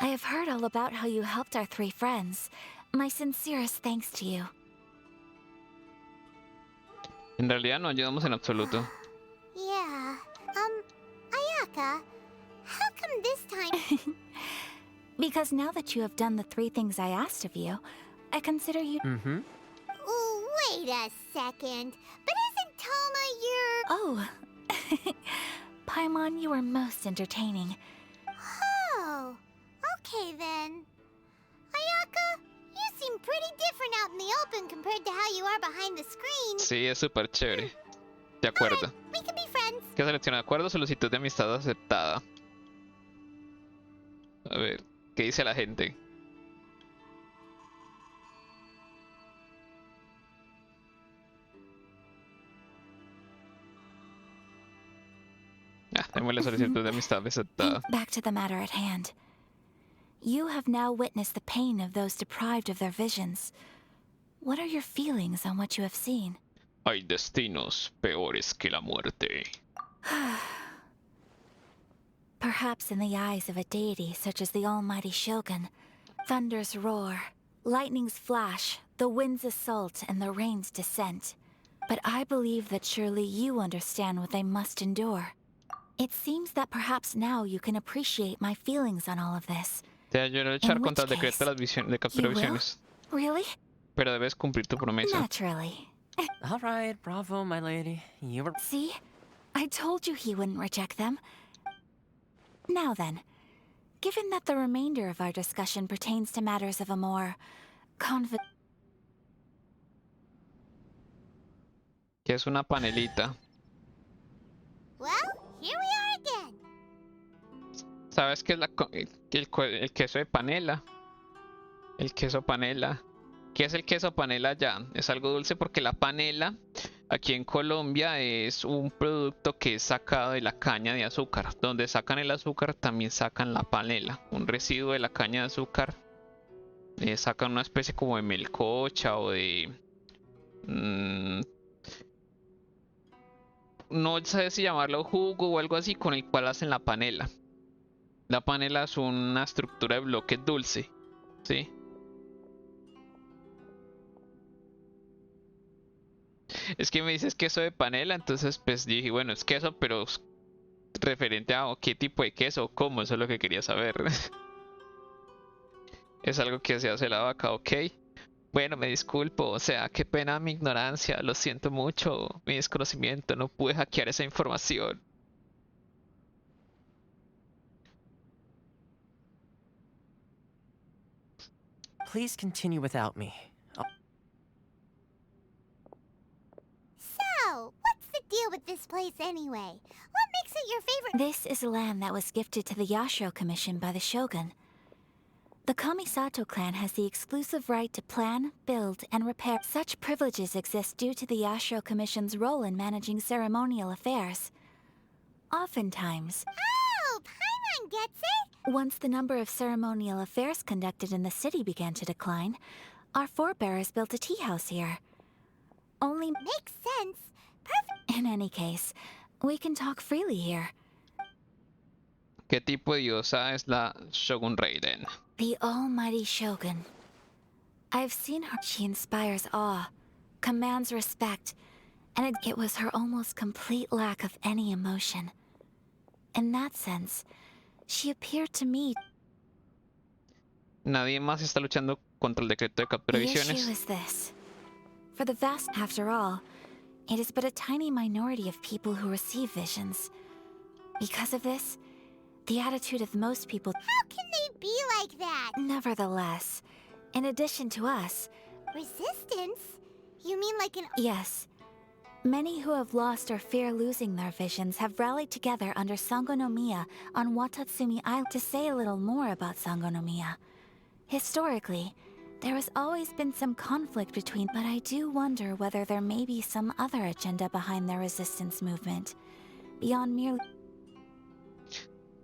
I have heard all about how you helped our three friends. My sincerest thanks to you. En realidad no ayudamos en absoluto. Yeah. Ayaka, how come this time? Because now that you have done the three things I asked of you, I consider you... Ooh, wait a second. But isn't Toma your... Oh. Paimon, you are most entertaining. Oh. Okay then. Ayaka, you seem pretty different out in the open compared to how you are behind the screen. Sí, es súper chévere. De acuerdo. We can be friends. ¿Qué selecciona? De acuerdo, solicitud de amistad aceptada. A ver, ¿qué dice la gente? Démosle solicitud de amistad aceptada. Back to the matter at hand. You have now witnessed the pain of those deprived of their visions. What are your feelings on what you have seen? Hay destinos peores que la muerte. Perhaps in the eyes of a deity such as the almighty Shogun, thunders roar, lightnings flash, the winds assault, and the rains descent. But I believe that surely you understand what they must endure. It seems that perhaps now you can appreciate my feelings on all of this. Te ayudaré a luchar contra el decreto de captura de visiones. Really? Pero debes cumplir tu promesa. Naturally. All right, bravo, my lady. You were... See? I told you he wouldn't reject them. Now then, given that the remainder of our discussion pertains to matters of a more ¿Qué es una panelita? Well, here we are again. ¿Sabes qué es el queso de panela? El queso panela. ¿Qué es el queso panela allá? Es algo dulce porque la panela aquí en Colombia es un producto que es sacado de la caña de azúcar. Donde sacan el azúcar también sacan la panela, un residuo de la caña de azúcar. Sacan una especie como de melcocha o de... no sé si llamarlo jugo o algo así, con el cual hacen la panela. La panela es una estructura de bloque dulce, ¿sí? Es que me dices queso de panela, entonces pues dije, bueno, es queso, pero referente a qué tipo de queso o cómo, eso es lo que quería saber. Es algo que se hace la vaca, ok. Bueno, me disculpo, o sea, qué pena mi ignorancia, lo siento mucho, mi desconocimiento, no pude hackear esa información. Please continue without me. So, what's the deal with this place anyway? What makes it your favorite? This is land that was gifted to the Yashiro Commission by the Shogun. The Kamisato clan has the exclusive right to plan, build, and repair. Such privileges exist due to the Yashiro Commission's role in managing ceremonial affairs. Oftentimes... Oh, Paimon gets it! Once the number of ceremonial affairs conducted in the city began to decline, our forebears built a tea house here. Only... Makes sense. Perfect. In any case, we can talk freely here. ¿Qué tipo de diosa es la Shogun Raiden? The almighty Shogun. I've seen her. She inspires awe, commands respect, and it was her almost complete lack of any emotion. In that sense, she appeared to me... Nadie más está luchando contra el decreto de captura de The visiones. issue is this. For the vast... After all, it is but a tiny minority of people who receive visions. Because of this, the attitude of most people... How can they be like that? Nevertheless, in addition to us... Resistance? You mean like an... Yes. Many who have lost or fear losing their visions have rallied together under Sangonomiya on Watatsumi Island. To say a little more about Sangonomiya. Historically, there has always been some conflict between... But I do wonder whether there may be some other agenda behind their resistance movement. Beyond merely...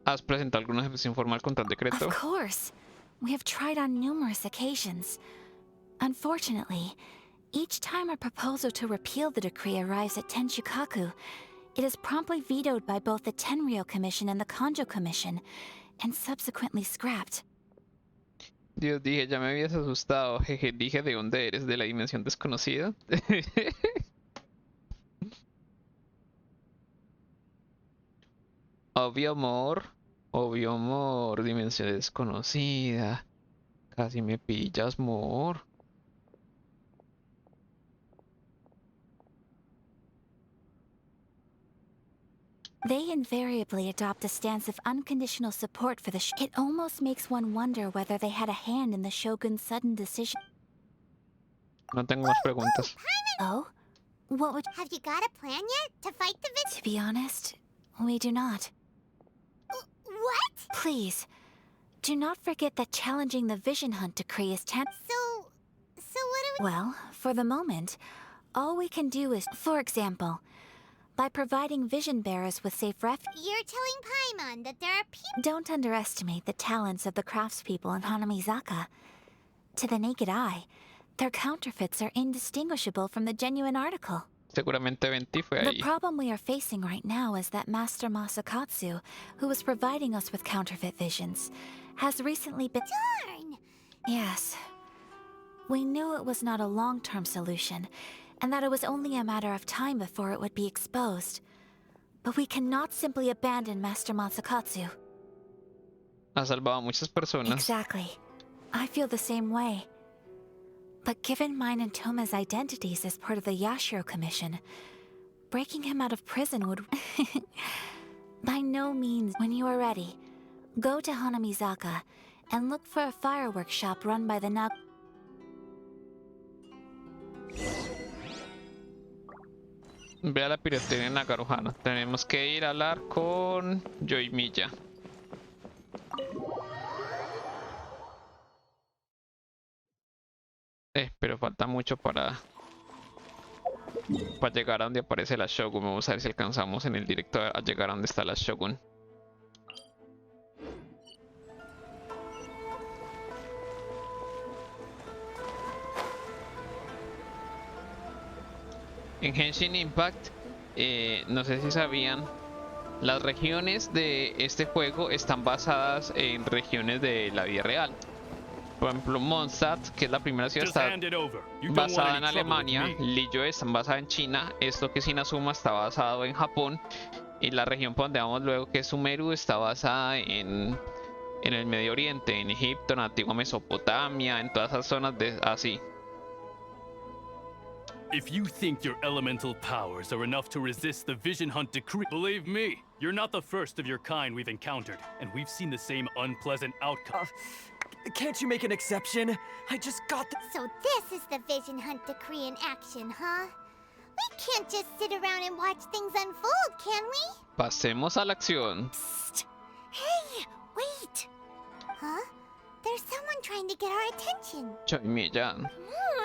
¿Has presentado alguna ejecución formal contra el decreto? Of course. We have tried on numerous occasions. Unfortunately, each time a proposal to repeal the decree arrives at Tenshukaku, it is promptly vetoed by both the Tenryou Commission and the Kanjo Commission, and subsequently scrapped. Dios, dije, ya me habías asustado. Jeje, dije, ¿de dónde eres? ¿De la dimensión desconocida? Obvio amor, dimensión desconocida. Casi me pillas, amor. They invariably adopt a stance of unconditional support for the It almost makes one wonder whether they had a hand in the Shogun's sudden decision. No tengo más preguntas. Oh? What would... Have you got a plan yet to fight the To be honest, we do not. What? Please, do not forget that challenging the Vision Hunt decree is So what do we... Well, for the moment, all we can do is, for example, by providing vision bearers with safe You're telling Paimon that there are people... Don't underestimate the talents of the craftspeople in Hanamizaka. To the naked eye, their counterfeits are indistinguishable from the genuine article. Seguramente Venti fue The ahí. problem we are facing right now is that Master Masakatsu, who was providing us with counterfeit visions, has recently been... Darn! Yes. We knew it was not a long-term solution, and that it was only a matter of time before it would be exposed. But we cannot simply abandon Master Masakatsu. Ha salvado a muchas personas. Exactly. I feel the same way. But given mine and Toma's identities as part of the Yashiro Commission, breaking him out of prison would... By no means. When you are ready, go to Hanamizaka and look for a fireworks shop run by the Nag... Ve a la piratería en Nagaruhana. Tenemos que ir a hablar con Yoimiya. Pero falta mucho para llegar a donde aparece la Shogun. Vamos a ver si alcanzamos en el directo a llegar a donde está la Shogun. En Genshin Impact, no sé si sabían, las regiones de este juego están basadas en regiones de la vida real. Por ejemplo, Mondstadt, que es la primera ciudad, está basada en Alemania. Liyue está basada en China. Esto que es Inazuma está basado en Japón. Y la región por donde vamos luego, que es Sumeru, está basada en el Medio Oriente, en Egipto, en la antigua Mesopotamia, en todas esas zonas de así. If you think your elemental powers are enough to resist the Vision Hunt decree, believe me, you're not the first of your kind we've encountered, and we've seen the same unpleasant outcome. Can't you make an exception? I just got the... So this is the Vision Hunt decree in action, huh? We can't just sit around and watch things unfold, can we? Pasemos a la acción. Psst. Hey, wait! Huh? There's someone trying to get our attention. Yoimiya. Come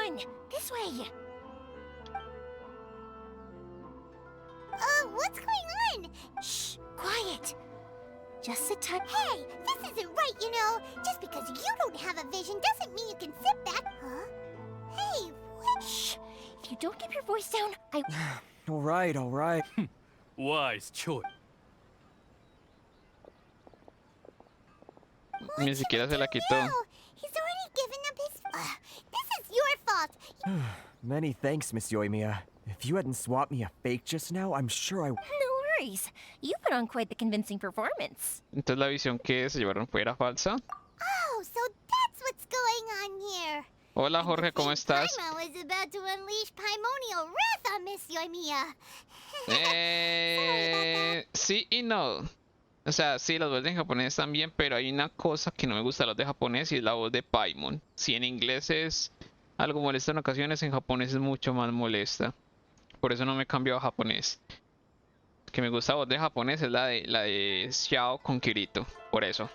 on, this way. What's going on? Shh, quiet. Just sit tight. Hey, this isn't right, you know. Just because you don't have a vision doesn't mean you can sit back. Huh? Hey, what? Shh. If you don't keep your voice down, I... All right, all right. Wise choice. Ni siquiera se la quitó. He's already given up his... this is your fault. Many thanks, Miss Yoimiya. If you hadn't swapped me a fake just now, I'm sure I... No worries. You put on quite the convincing performance. Entonces la visión que se llevaron fue era falsa. Oh, so that's what's going on here. Hola Jorge, ¿cómo estás? Paimon was about to unleash Paimonial wrath on Miss Yoimiya. Sí y no. O sea, sí, las voces en japonés también, pero hay una cosa que no me gusta de las de japonés y es la voz de Paimon. Si en inglés es algo molesto en ocasiones, en japonés es mucho más molesta. Por eso no me he cambiado a japonés. Que me gusta la voz de japonés es la de Xiao con Kirito. Por eso.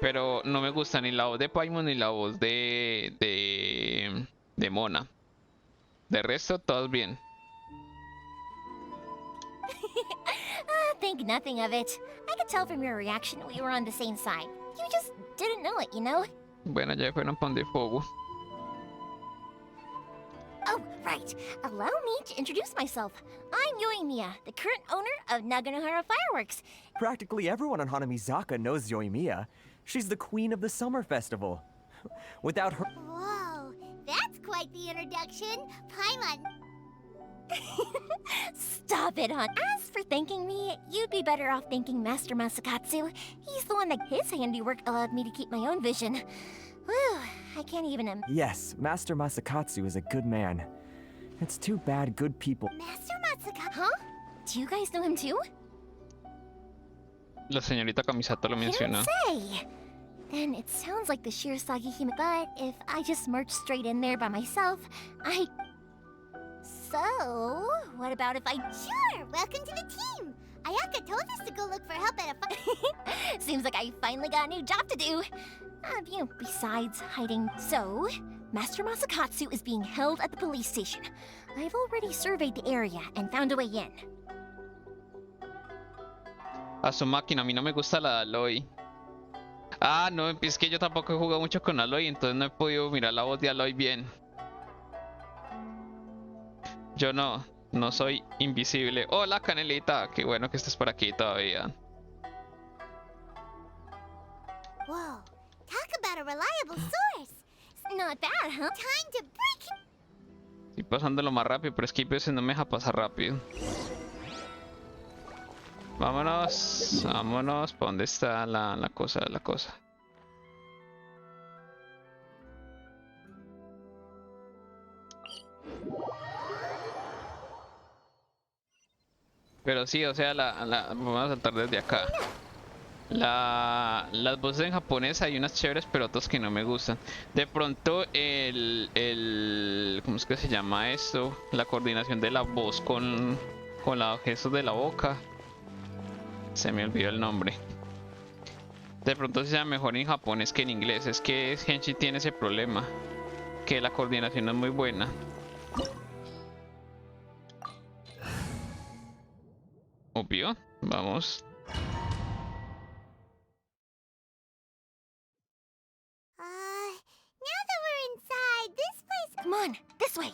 Pero no me gusta ni la voz de Paimon ni la voz de Mona. De resto, todos bien. Think nothing of it. I could tell from your reaction we were on the same side. You just didn't know it, you know? Bueno, ya fueron pan de fuego. Oh, right. Allow me to introduce myself. I'm Yoimiya, the current owner of Naganohara Fireworks. Practically everyone on Hanamizaka knows Yoimiya. She's the queen of the summer festival. Without her... Whoa, that's quite the introduction. Paimon. Stop it, hon. As for thanking me, you'd be better off thanking Master Masakatsu. He's the one that his handiwork allowed me to keep my own vision. Whew, I can't even... Yes, Master Masakatsu is a good man. It's too bad good people... Master Masakatsu? Huh? Do you guys know him too? La señorita Kamisato lo menciona. Say. Then it sounds like the Shirasagi Hime. But if I just march straight in there by myself, So, what about if I... Sure, welcome to the team! Ayaka told us to go look for help at a Seems like I finally got a new job to do. Besides hiding. So, Master Masakatsu is being held at the police station. I've already surveyed the area and found a way in. A su máquina, a mí no me gusta la de Aloy. Ah, no, es que yo tampoco he jugado mucho con Aloy, entonces no he podido mirar la voz de Aloy bien. Yo no soy invisible. Hola, Canelita, qué bueno que estés por aquí todavía. Whoa, talk about a reliable source. Not bad, huh? Time to break it. Estoy pasándolo más rápido, pero es que a veces no me deja pasar rápido. Vámonos, vámonos. ¿Para dónde está la cosa? Pero sí, o sea, vamos a saltar desde acá. Las voces en japonés hay unas chéveres, pero otras que no me gustan. De pronto ¿cómo es que se llama esto? La coordinación de la voz con los gestos de la boca. Se me olvidó el nombre. De pronto sea mejor en japonés que en inglés. Es que GENSIN tiene ese problema, que la coordinación no es muy buena. Obvio, vamos. Now that we're inside, this place... Come on, this way.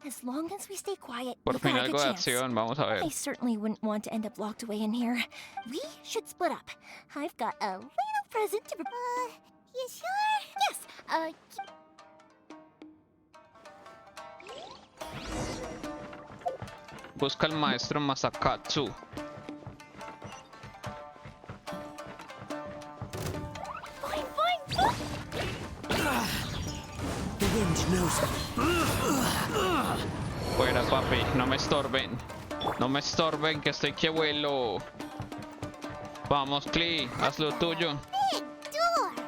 As long as we stay quiet, Por we fin got a algo good de chance. acción, vamos a ver. I certainly wouldn't want to end up locked away in here. We should split up. I've got a little present to... You sure? Yes, Busca al maestro Masakatsu. Fine, fine. The wind knows me. Fuera, papi, no me estorben. No me estorben, que estoy que vuelo. Vamos, Klee, haz lo tuyo. Big door. It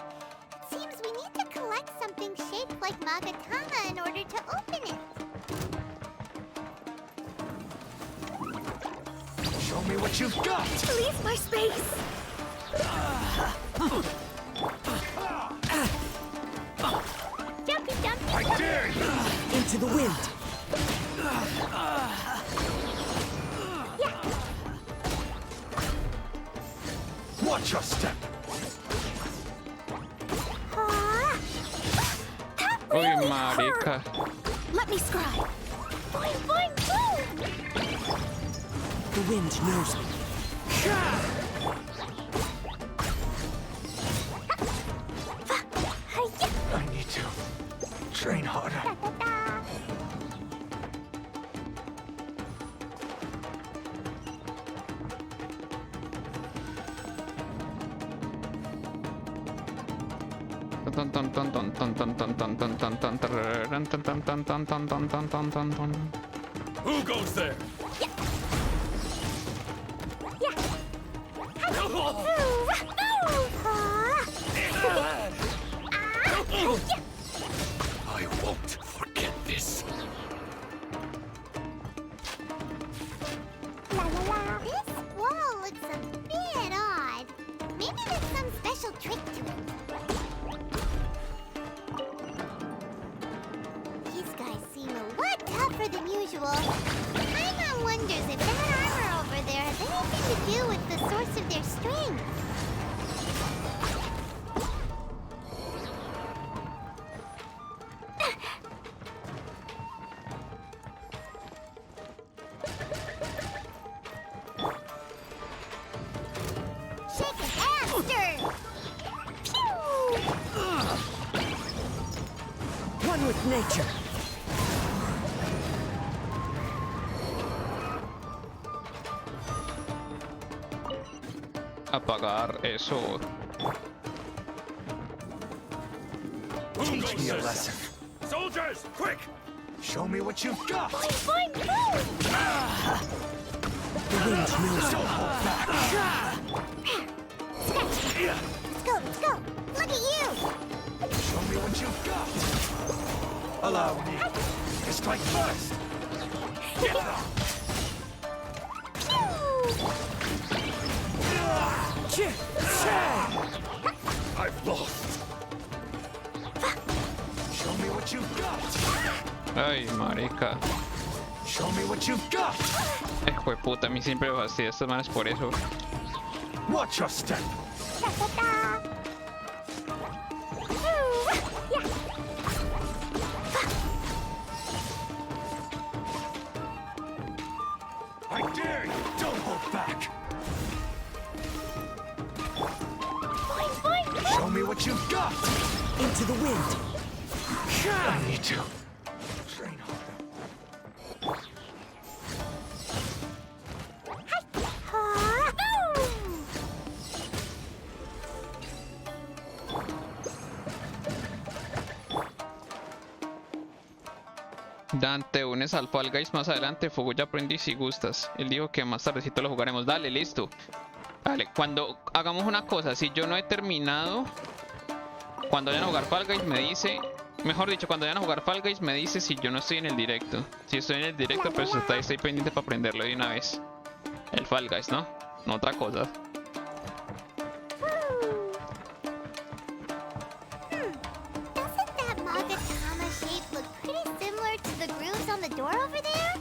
seems we need to collect something shaped like Magatama in order to open it. Show me what you've got! Please, my space. Jumpy, jumpy, I dare you! Into the wind! Watch your step! Uy, marica. Let me scribe. Boing, boing, boom! The wind knows me. I need to train harder. Who goes there? I won't forget this. La la la. This wall looks a bit odd. Maybe there's some special trick to it. These guys seem a lot tougher than usual. Paimon wonders if that armor over there has anything to do with the source of their strength. Shake an aster! Pew! One with nature. Apagar eso. Teach me a lesson. Soldiers, quick! Show me what you've got. Boing, boing, boom! The wind knows don't hold back. Let's go, let's go! Look at you! Show me what you've got. Allow me to strike first. I've lost. Show me what you've got. Ay, marica. Show me what you've got. Hijo de puta, a mí siempre me fastidia estas manos por eso. Watch your step. I dare you. Don't hold back. Show me what you've got. Into the wind. I need to train Dan, te unes al Fall Guys más adelante. Fuego ya aprendí si gustas. Él dijo que más tardecito lo jugaremos. Dale, listo. Vale, cuando hagamos una cosa, si yo no he terminado, cuando vayan a jugar Fall Guys me dice, mejor dicho, cuando vayan a jugar Fall Guys me dice si yo no estoy en el directo. Si estoy en el directo, pues estoy pendiente para aprenderlo de una vez. El Fall Guys, ¿no? No otra cosa. Doesn't that Magatama shape look pretty similar to the grooves on the door over there?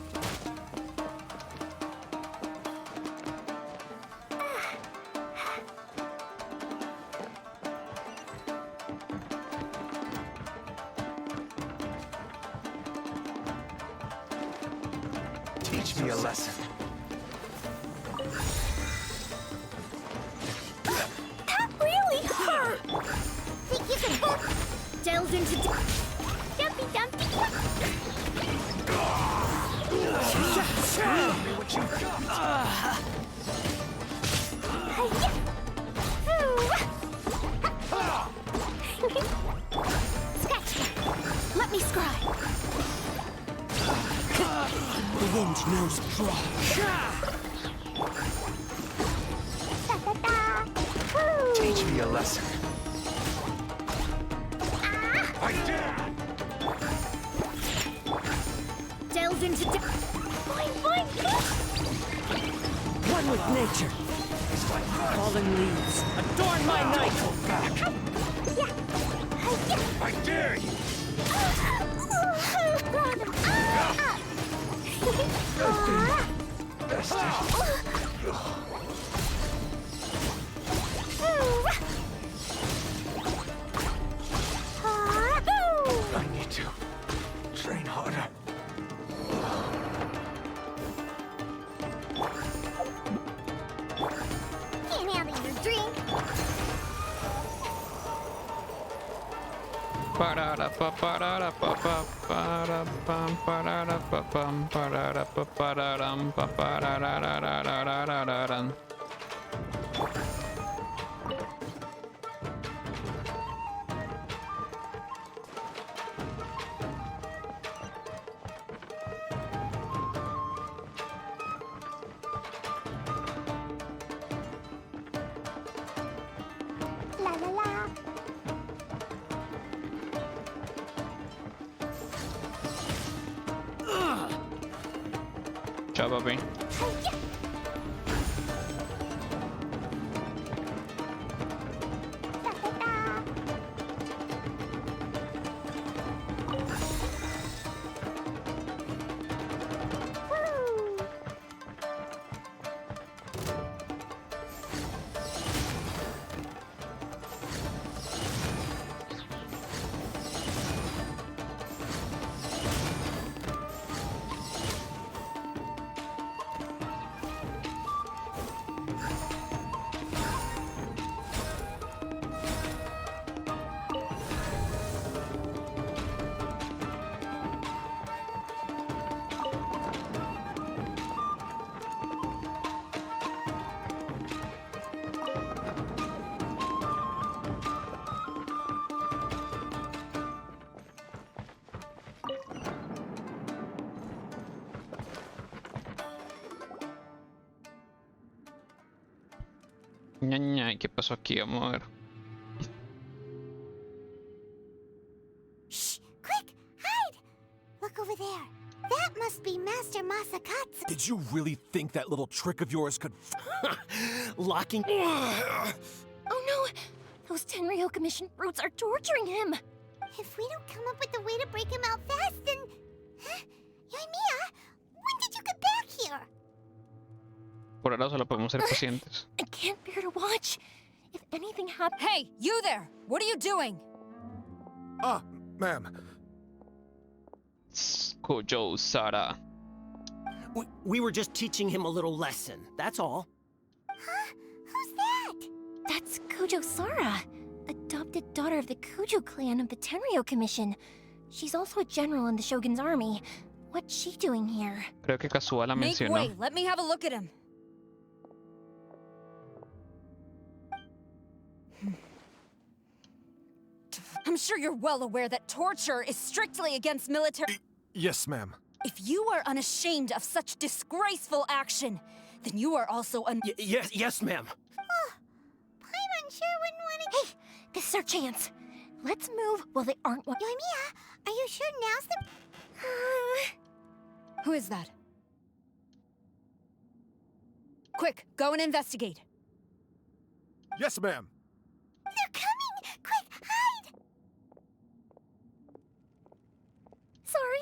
Teach me a lesson. That really hurt! Think you can hook? Delves into Dumpy Dumpty. Show me what you've got. Scratch that. Let me scribe. The wind knows draw. Teach me a lesson. I dare. Delves into boing, boing. One with nature. Fallen leaves. Adorn my night. I dare you. I need to train harder. Can't handle your drink. Parara pa parara pa pa para pam parara pa pam parara pa pararam pa parararararararam. La la la. Ciao, papi. Ñaña, ¿qué pasó aquí? Vamos a ver. Shh! Quick! Hide! Look over there. That must be Master Masakatsu. Did you really think that little trick of yours could locking? Oh no! Those Tenryou Commission brutes are torturing him! If we don't come up with a way to break him out fast, then... Huh? Yoimiya, when did you get back here? Por ahora solo podemos ser pacientes. I can't bear to watch. If anything happens... Hey, you there! What are you doing? Ma'am. Kojo Sara. We were just teaching him a little lesson, that's all. Huh? Who's that? That's Kujo Sara, adopted daughter of the Kujo clan of the Tenryou Commission. She's also a general in the Shogun's army. What's she doing here? Creo que Kazuha la Make mencionó. way, let me have a look at him. I'm sure you're well aware that torture is strictly against military. Yes, ma'am. If you are unashamed of such disgraceful action, then you are also Yes, ma'am. I'm unsure when one... Hey, this is our chance. Let's move while they aren't... Yoimiya, are you sure now's the... Who is that? Quick, go and investigate. Yes, ma'am. They're coming! Quick, hide! Sorry.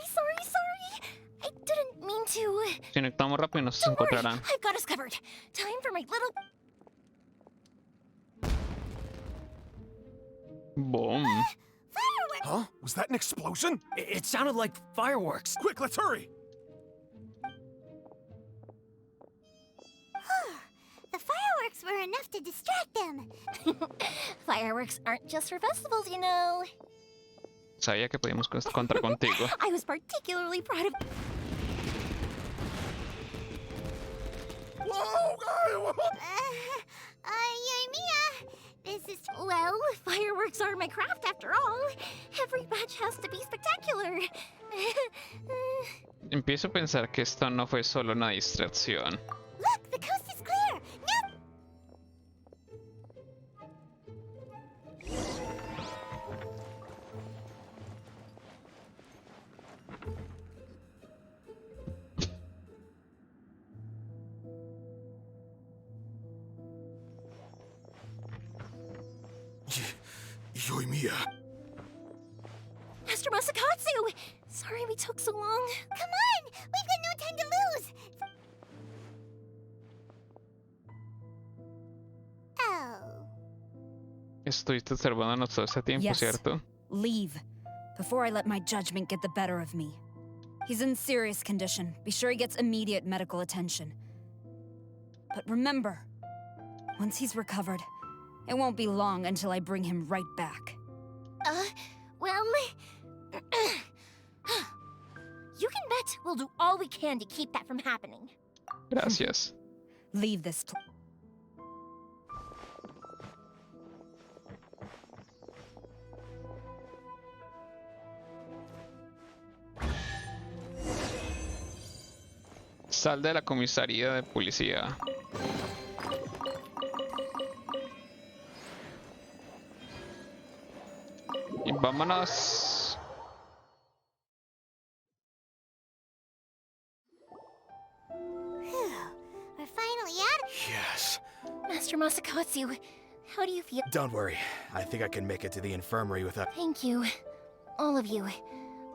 I didn't mean to... Si no actuamos rápido nos Don't worry, encontrarán. I've got us covered. Time for my little... Boom. Fireworks! Huh? Was that an explosion? It sounded like fireworks. Quick, let's hurry! The fireworks were enough to distract them. Fireworks aren't just for festivals, you know. Sabía que podíamos contar contigo. I was particularly proud of... Yoimiya, this is... Well, fireworks are my craft after all. Every batch has to be spectacular. Empiezo a pensar que esto no fue solo una distracción. Look, the coast is clear! Now... Yoimiya. Master Masakatsu! Sorry we took so long. Come on! We've got no time to lose! Oh. Estuviste observándonos todo ese tiempo, Yes. ¿cierto? Leave, before I let my judgment get the better of me. He's in serious condition. Be sure he gets immediate medical attention. But remember, once he's recovered, it won't be long until I bring him right back. Well... You can bet we'll do all we can to keep that from happening. Gracias. Leave this place. Sal de la comisaría de policía. Y vámonos. We're finally out of... Yes. Master Masakatsu, how do you feel? Don't worry. I think I can make it to the infirmary without... Thank you. All of you.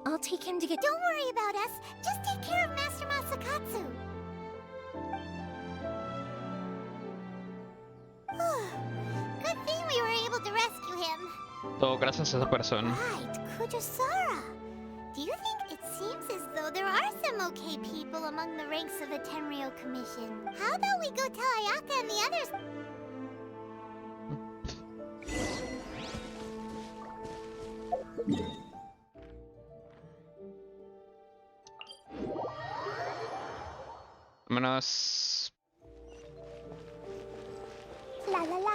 I'll take him to get... Don't worry about us. Just take care of Master Masakatsu. Good thing we were able to rescue him. Todo gracias a esa persona. Right, Kujosara. Do you think it seems as though there are some okay people among the ranks of the Tenryou Commission? How about we go tell Ayaka and the others? Vámonos. La la la.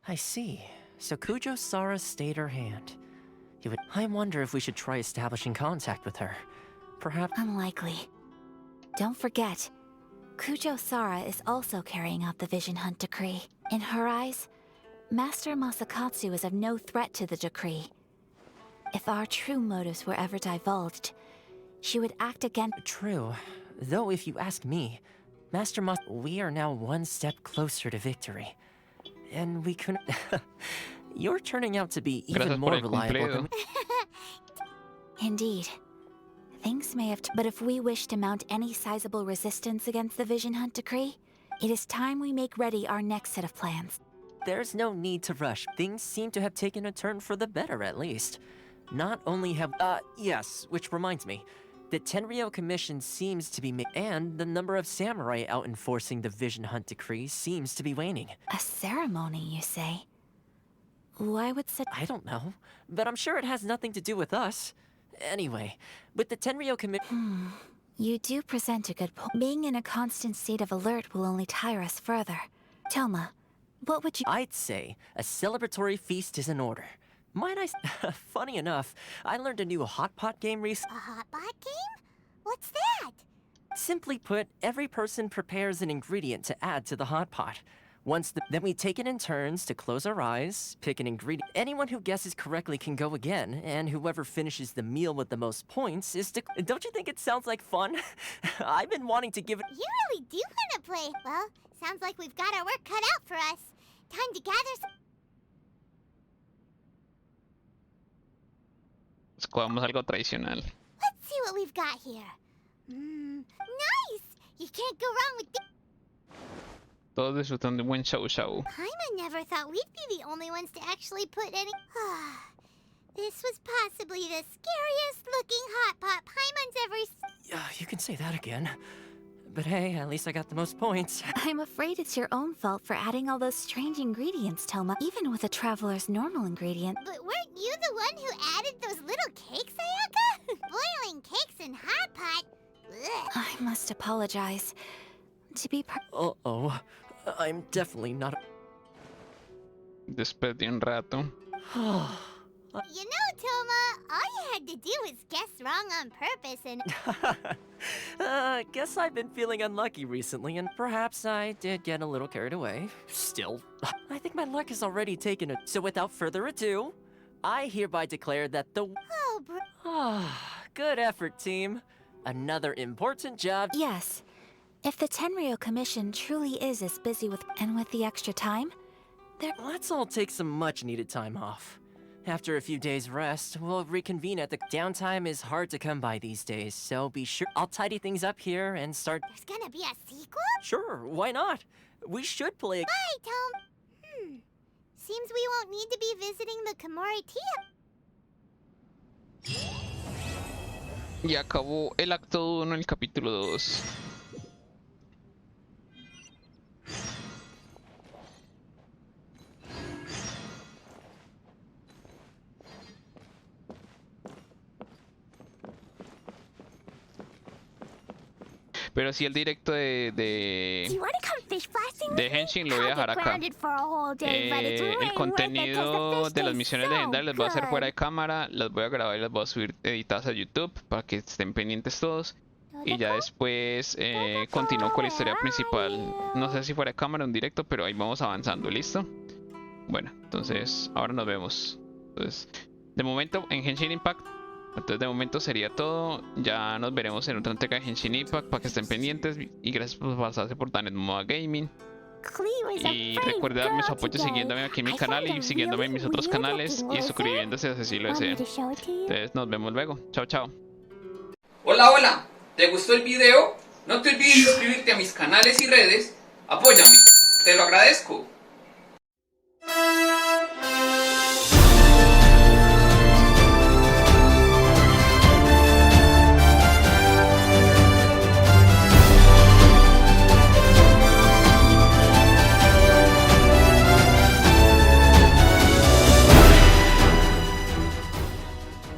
I see. So Kujo Sara stayed her hand. I wonder if we should try establishing contact with her. Perhaps... Unlikely. Don't forget, Kujo Sara is also carrying out the Vision Hunt decree. In her eyes, Master Masakatsu is of no threat to the decree. If our true motives were ever divulged, she would act against— True. Though if you ask me, we are now one step closer to victory. And we couldn't... You're turning out to be even more reliable than... Indeed. Things may have... But if we wish to mount any sizable resistance against the Vision Hunt decree, it is time we make ready our next set of plans. There's no need to rush. Things seem to have taken a turn for the better, at least. Not only have... yes, which reminds me. The Tenryou Commission seems to be and the number of samurai out enforcing the Vision Hunt decree seems to be waning. A ceremony, you say? Why would such... I don't know, but I'm sure it has nothing to do with us. Anyway, with the Tenryou Commission... You do present a good point. Being in a constant state of alert will only tire us further. Toma, what would you... I'd say a celebratory feast is in order. Might I... Funny enough, I learned a new hot pot game recently. A hot pot game? What's that? Simply put, every person prepares an ingredient to add to the hot pot. Then we take it in turns to close our eyes, pick an ingredient. Anyone who guesses correctly can go again, and whoever finishes the meal with the most points is to... Don't you think it sounds like fun? I've been wanting to give it... You really do want to play. Well, sounds like we've got our work cut out for us. Time to gather some... Escogamos algo tradicional. Let's see what we've got here. Nice! You can't go wrong with this. Todos disfrutan de un buen show. Paimon never thought we'd be the only ones to actually put any... This was possibly the scariest looking hot pot Paimon's ever seen. Yeah, you can say that again. But hey, at least I got the most points. I'm afraid it's your own fault for adding all those strange ingredients, Toma. Even with a traveler's normal ingredient. But weren't you the one who added those little cakes, Ayaka? Boiling cakes in hot pot? Ugh. I must apologize. To be Uh-oh. I'm definitely not... Después de un rato. You know, Toma, all you had to do was guess wrong on purpose and... Guess I've been feeling unlucky recently, and perhaps I did get a little carried away. Still, I think my luck has already taken it. So without further ado, I hereby declare that the... Good effort, team. Another important job... Yes. If the Tenryou Commission truly is as busy with... And with the extra time, Let's all take some much-needed time off. After a few days' rest, we'll reconvene at the... Downtime is hard to come by these days, so be sure... I'll tidy things up here and start... There's gonna be a sequel? Sure, why not? We should play... Bye, Tom. Seems we won't need to be visiting the Komori Tea. Y acabó el acto 1 en el capítulo 2. Pero sí, el directo de GENSIN lo voy a dejar acá. El contenido de las misiones legendarias las voy a hacer fuera de cámara, las voy a grabar y las voy a subir editadas a YouTube para que estén pendientes todos. Y ya después continúo con la historia principal. No sé si fuera de cámara o en directo, pero ahí vamos avanzando, ¿listo? Bueno, entonces ahora nos vemos. Entonces, de momento en Genshin Impact. Entonces de momento sería todo. Ya nos veremos en otra entrega de Genshin Impact para que estén pendientes. Y gracias por pasarse por Danedmova Gaming. Y recuerden darme su apoyo siguiéndome aquí en mi canal y siguiéndome en mis otros canales y suscribiéndose si así lo desean. Entonces nos vemos luego. Chao, chao. Hola, hola. ¿Te gustó el video? No te olvides de suscribirte a mis canales y redes. Apóyame. Te lo agradezco.